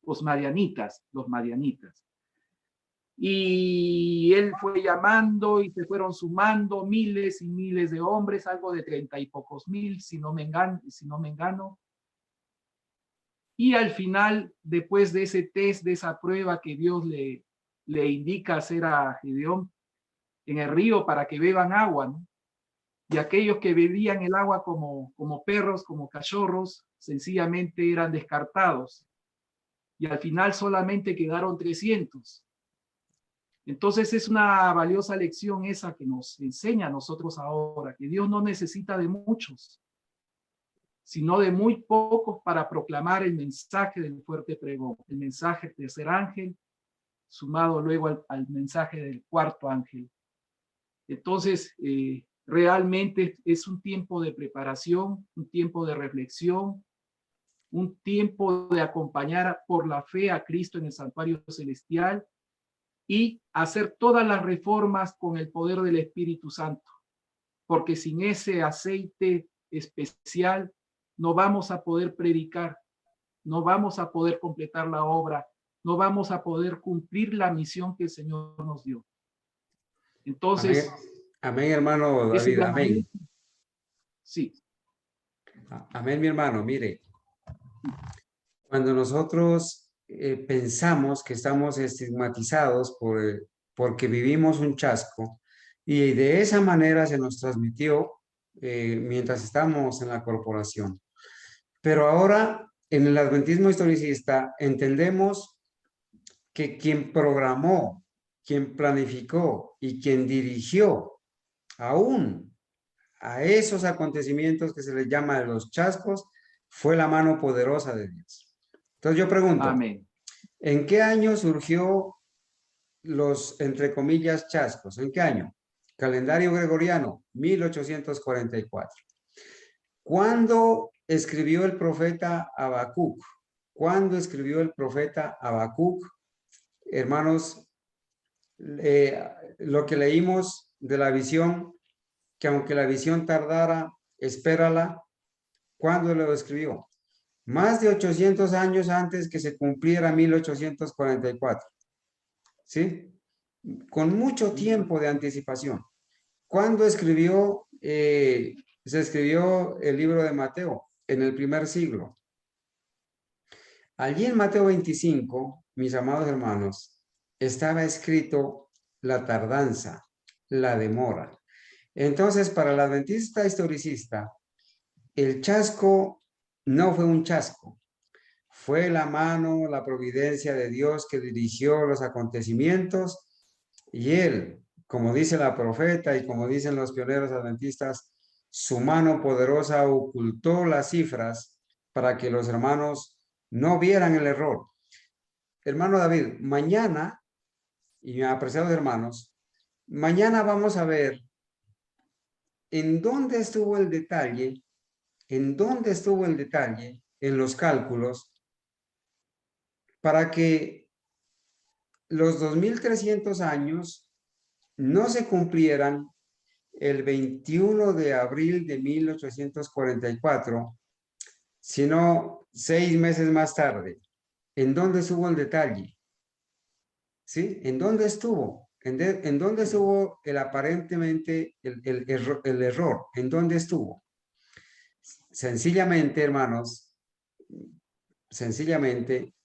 los madianitas. Y él fue llamando y se fueron sumando miles y miles de hombres, algo de 30 y pocos mil, si no me engano. Y al final, después de ese test, de esa prueba que Dios le indica hacer a Gedeón en el río para que beban agua, ¿no? Y aquellos que bebían el agua como perros, como cachorros, sencillamente eran descartados. Y al final solamente quedaron 300. Entonces es una valiosa lección esa que nos enseña a nosotros ahora, que Dios no necesita de muchos, sino de muy pocos para proclamar el mensaje del fuerte pregón, el mensaje del tercer ángel, sumado luego al mensaje del cuarto ángel. Entonces, realmente es un tiempo de preparación, un tiempo de reflexión, un tiempo de acompañar por la fe a Cristo en el santuario celestial y hacer todas las reformas con el poder del Espíritu Santo, porque sin ese aceite especial no vamos a poder predicar, no vamos a poder completar la obra, no vamos a poder cumplir la misión que el Señor nos dio. Entonces, amén, hermano David, amén. Sí. Amén, mi hermano. Mire, cuando nosotros pensamos que estamos estigmatizados porque vivimos un chasco y de esa manera se nos transmitió mientras estábamos en la corporación. Pero ahora, en el adventismo historicista, entendemos que quien programó, quien planificó y quien dirigió aún a esos acontecimientos que se les llama de los chascos fue la mano poderosa de Dios. Entonces yo pregunto, amén. ¿En qué año surgió los, entre comillas, chascos? ¿En qué año? Calendario gregoriano, 1844. ¿Cuándo escribió el profeta Habacuc? ¿Cuándo escribió el profeta Habacuc? Hermanos, lo que leímos de la visión, que aunque la visión tardara, espérala. ¿Cuándo lo escribió? Más de 800 años antes que se cumpliera 1844. ¿Sí? Con mucho tiempo de anticipación. ¿Cuándo se escribió el libro de Mateo? En el primer siglo. Allí en Mateo 25, mis amados hermanos, estaba escrito la tardanza, la demora. Entonces, para el adventista historicista, el chasco no fue un chasco, fue la mano, la providencia de Dios que dirigió los acontecimientos y Él, como dice la profeta y como dicen los pioneros adventistas, su mano poderosa ocultó las cifras para que los hermanos no vieran el error. Hermano David, mañana, y apreciados hermanos, mañana vamos a ver en dónde estuvo el detalle, en los cálculos para que los 2300 años no se cumplieran el 21 de abril de 1844, sino 6 meses más tarde. ¿En dónde estuvo el detalle? ¿Sí? ¿En dónde estuvo? ¿En dónde estuvo aparentemente el error? ¿En dónde estuvo? Sencillamente, hermanos, sencillamente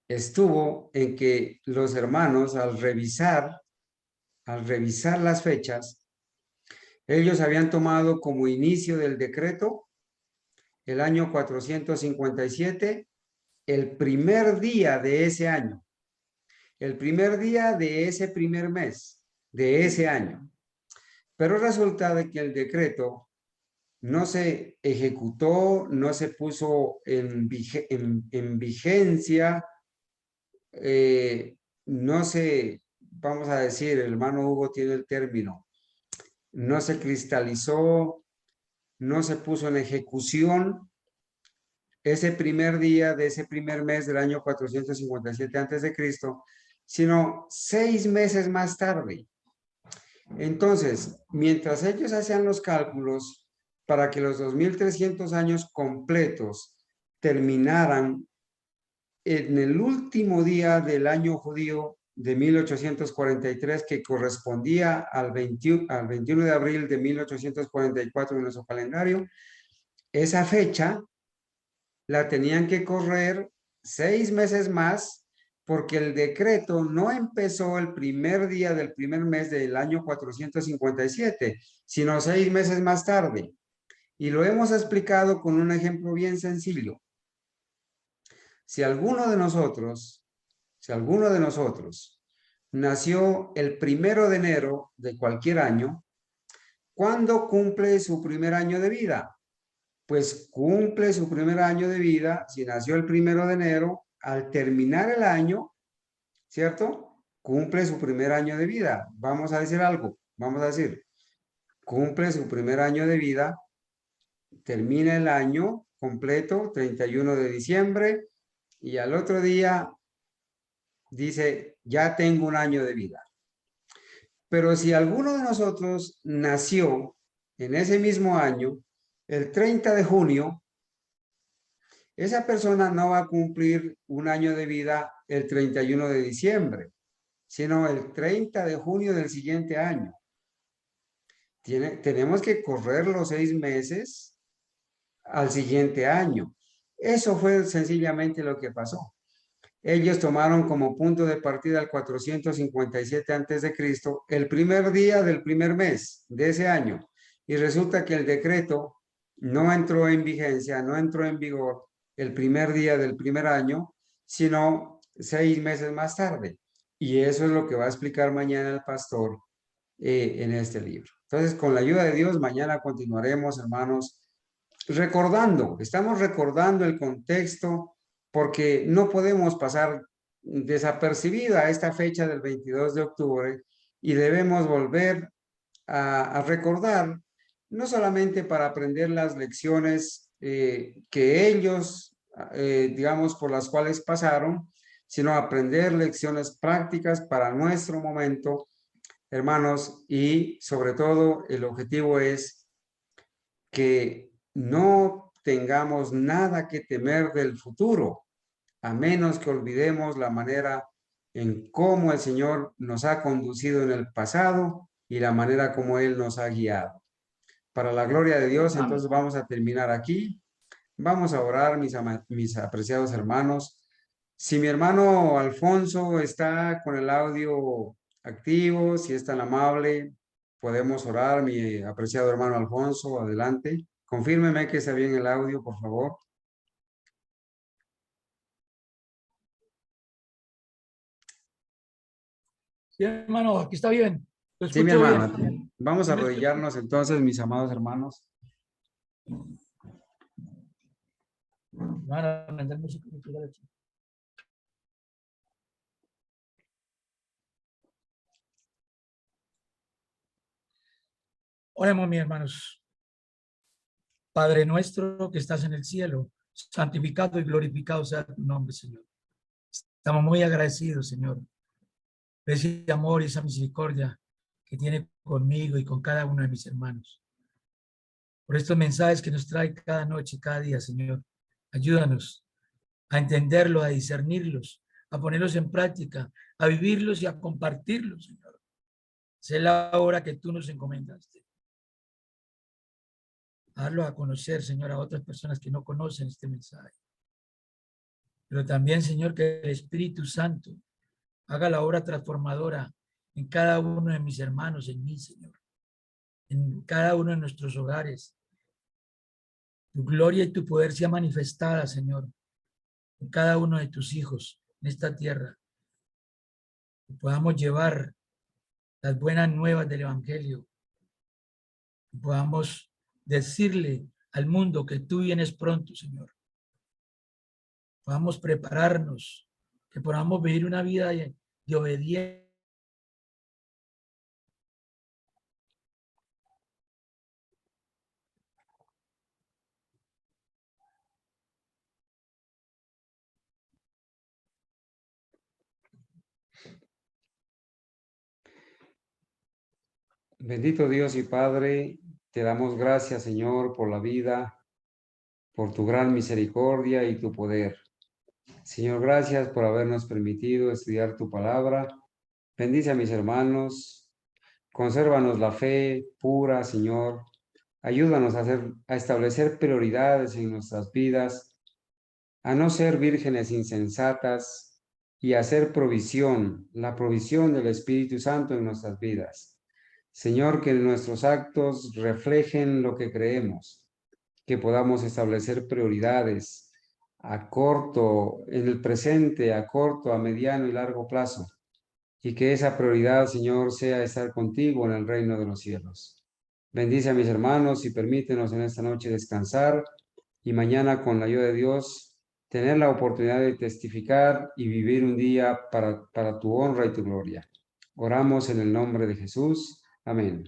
estuvo en que los hermanos al revisar las fechas, ellos habían tomado como inicio del decreto el año 457, el primer día de ese año, el primer día de ese primer mes de ese año. Pero resulta de que el decreto no se ejecutó, no se puso en vigencia, no se, vamos a decir, el hermano Hugo tiene el término, no se cristalizó, no se puso en ejecución ese primer día de ese primer mes del año 457 a.C., sino 6 meses más tarde. Entonces, mientras ellos hacían los cálculos para que los 2300 años completos terminaran en el último día del año judío de 1843, que correspondía al 21 de abril de 1844 en nuestro calendario, esa fecha la tenían que correr 6 meses más, porque el decreto no empezó el primer día del primer mes del año 457, sino 6 meses más tarde. Y lo hemos explicado con un ejemplo bien sencillo. Si alguno de nosotros nació el 1 de enero de cualquier año, ¿cuándo cumple su primer año de vida? Pues cumple su primer año de vida, si nació el 1 de enero, al terminar el año, ¿cierto? Cumple su primer año de vida. Vamos a decir algo, vamos a decir, cumple su primer año de vida, termina el año completo, 31 de diciembre, y al otro día dice, ya tengo un año de vida. Pero si alguno de nosotros nació en ese mismo año, el 30 de junio, esa persona no va a cumplir un año de vida el 31 de diciembre, sino el 30 de junio del siguiente año. Tenemos que correr los 6 meses al siguiente año. Eso fue sencillamente lo que pasó. Ellos tomaron como punto de partida el 457 a.C., el primer día del primer mes de ese año. Y resulta que el decreto no entró en vigencia, no entró en vigor el primer día del primer año, sino 6 meses más tarde. Y eso es lo que va a explicar mañana el pastor en este libro. Entonces, con la ayuda de Dios, mañana continuaremos, hermanos, estamos recordando el contexto, porque no podemos pasar desapercibida esta fecha del 22 de octubre y debemos volver a recordar, no solamente para aprender las lecciones que ellos, digamos, por las cuales pasaron, sino aprender lecciones prácticas para nuestro momento, hermanos, y sobre todo el objetivo es que no tengamos nada que temer del futuro, a menos que olvidemos la manera en cómo el Señor nos ha conducido en el pasado y la manera como Él nos ha guiado. Para la gloria de Dios, entonces vamos a terminar aquí. Vamos a orar, mis apreciados hermanos. Si mi hermano Alfonso está con el audio activo, si es tan amable, podemos orar, mi apreciado hermano Alfonso, adelante. Confírmeme que está bien el audio, por favor. Sí, hermano, aquí está bien. Lo Sí, mi escucho hermano. bien. Vamos a arrodillarnos entonces, mis amados hermanos. Hermano, mandar música cultural aquí. Oremos, mis hermanos. Padre nuestro que estás en el cielo, santificado y glorificado sea tu nombre, Señor. Estamos muy agradecidos, Señor, por ese amor y esa misericordia que tiene conmigo y con cada uno de mis hermanos. Por estos mensajes que nos trae cada noche, cada día, Señor. Ayúdanos a entenderlos, a discernirlos, a ponerlos en práctica, a vivirlos y a compartirlos, Señor. Esa es la obra que tú nos encomendaste. Darlo a conocer, Señor, a otras personas que no conocen este mensaje. Pero también, Señor, que el Espíritu Santo haga la obra transformadora en cada uno de mis hermanos, en mí, Señor, en cada uno de nuestros hogares. Tu gloria y tu poder sea manifestada, Señor, en cada uno de tus hijos en esta tierra. Que podamos llevar las buenas nuevas del Evangelio. Que podamos decirle al mundo que tú vienes pronto, Señor. Podamos prepararnos, que podamos vivir una vida de obediencia. Bendito Dios y Padre, te damos gracias, Señor, por la vida, por tu gran misericordia y tu poder. Señor, gracias por habernos permitido estudiar tu palabra. Bendice a mis hermanos, consérvanos la fe pura, Señor. Ayúdanos a establecer prioridades en nuestras vidas, a no ser vírgenes insensatas y a hacer provisión, la provisión del Espíritu Santo en nuestras vidas. Señor, que nuestros actos reflejen lo que creemos, que podamos establecer prioridades a corto, en el presente, a corto, a mediano y largo plazo, y que esa prioridad, Señor, sea estar contigo en el reino de los cielos. Bendice a mis hermanos y permítenos en esta noche descansar y mañana, con la ayuda de Dios, tener la oportunidad de testificar y vivir un día para tu honra y tu gloria. Oramos en el nombre de Jesús. Amén.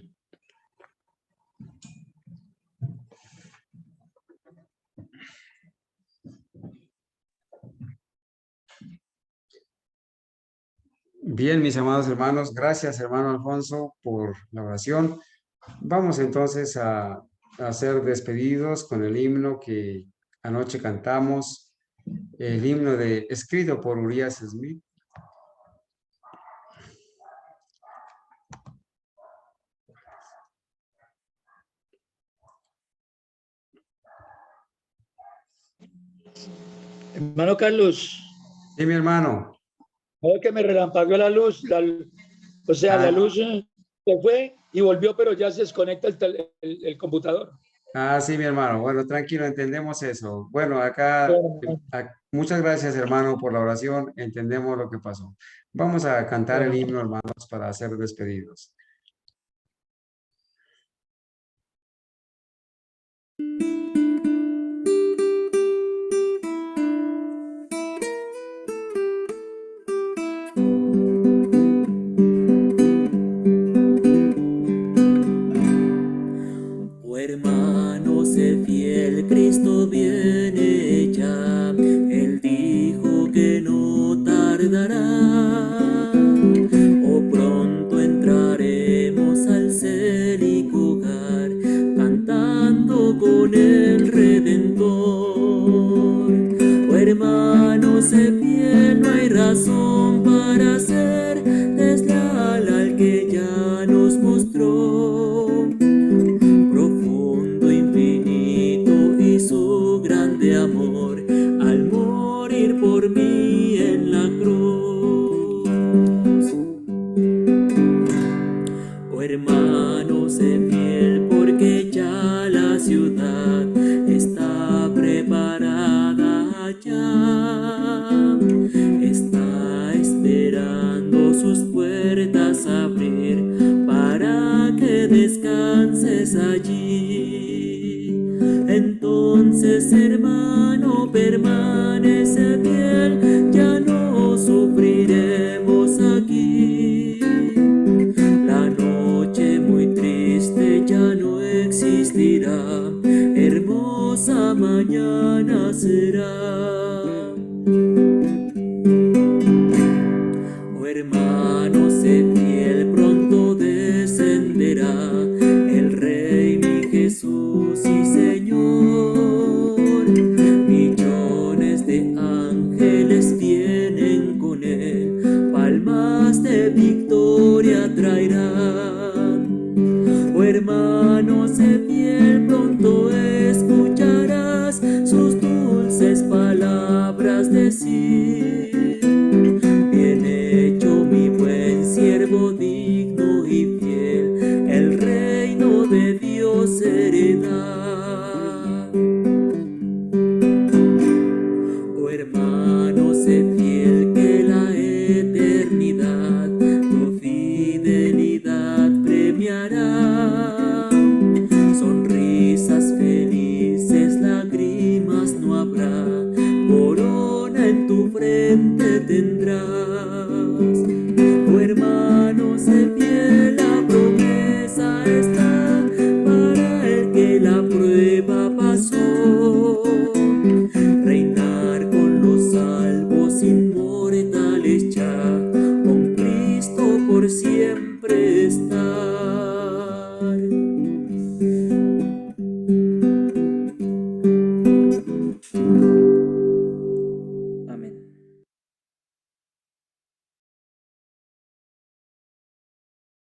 Bien, mis amados hermanos, gracias, hermano Alfonso, por la oración. Vamos entonces a ser despedidos con el himno que anoche cantamos, el himno escrito por Urias Smith. Hermano Carlos. Sí, mi hermano. Que me relampagueó la luz, la luz se fue y volvió, pero ya se desconecta el computador. Sí, mi hermano. Bueno, tranquilo, entendemos eso. Bueno, acá, muchas gracias, hermano, por la oración. Entendemos lo que pasó. Vamos a cantar el himno, hermanos, para ser despedidos. Hermano, sé fiel, Cristo viene ya, Él dijo que no tardará, pronto entraremos al célico hogar, cantando con el Redentor. Hermano, sé fiel, no hay razón para ser desleal al que ya nos mostró su grande amor al morir por mí en la cruz. Oh hermano, sé fiel porque ya la ciudad está preparada ya, está esperando sus puertas estés allí. Entonces, hermano, permanece fiel, ya no sufriremos aquí. La noche muy triste ya no existirá, hermosa mañana será. Oh hermano, sé fiel, pronto descenderá el Rey, mi Jesús y Señor. Millones de ángeles vienen con él, palmas de victoria traerán. Oh hermano, sé fiel, pronto escucharás sus dulces palabras decir. Bien hecho, mi buen siervo, digno y fiel, el reino de Dios heredar. Oh hermano, sé fiel, que la eternidad tu fidelidad premiará. Sonrisas felices, lágrimas no habrá, corona en tu frente tendrás.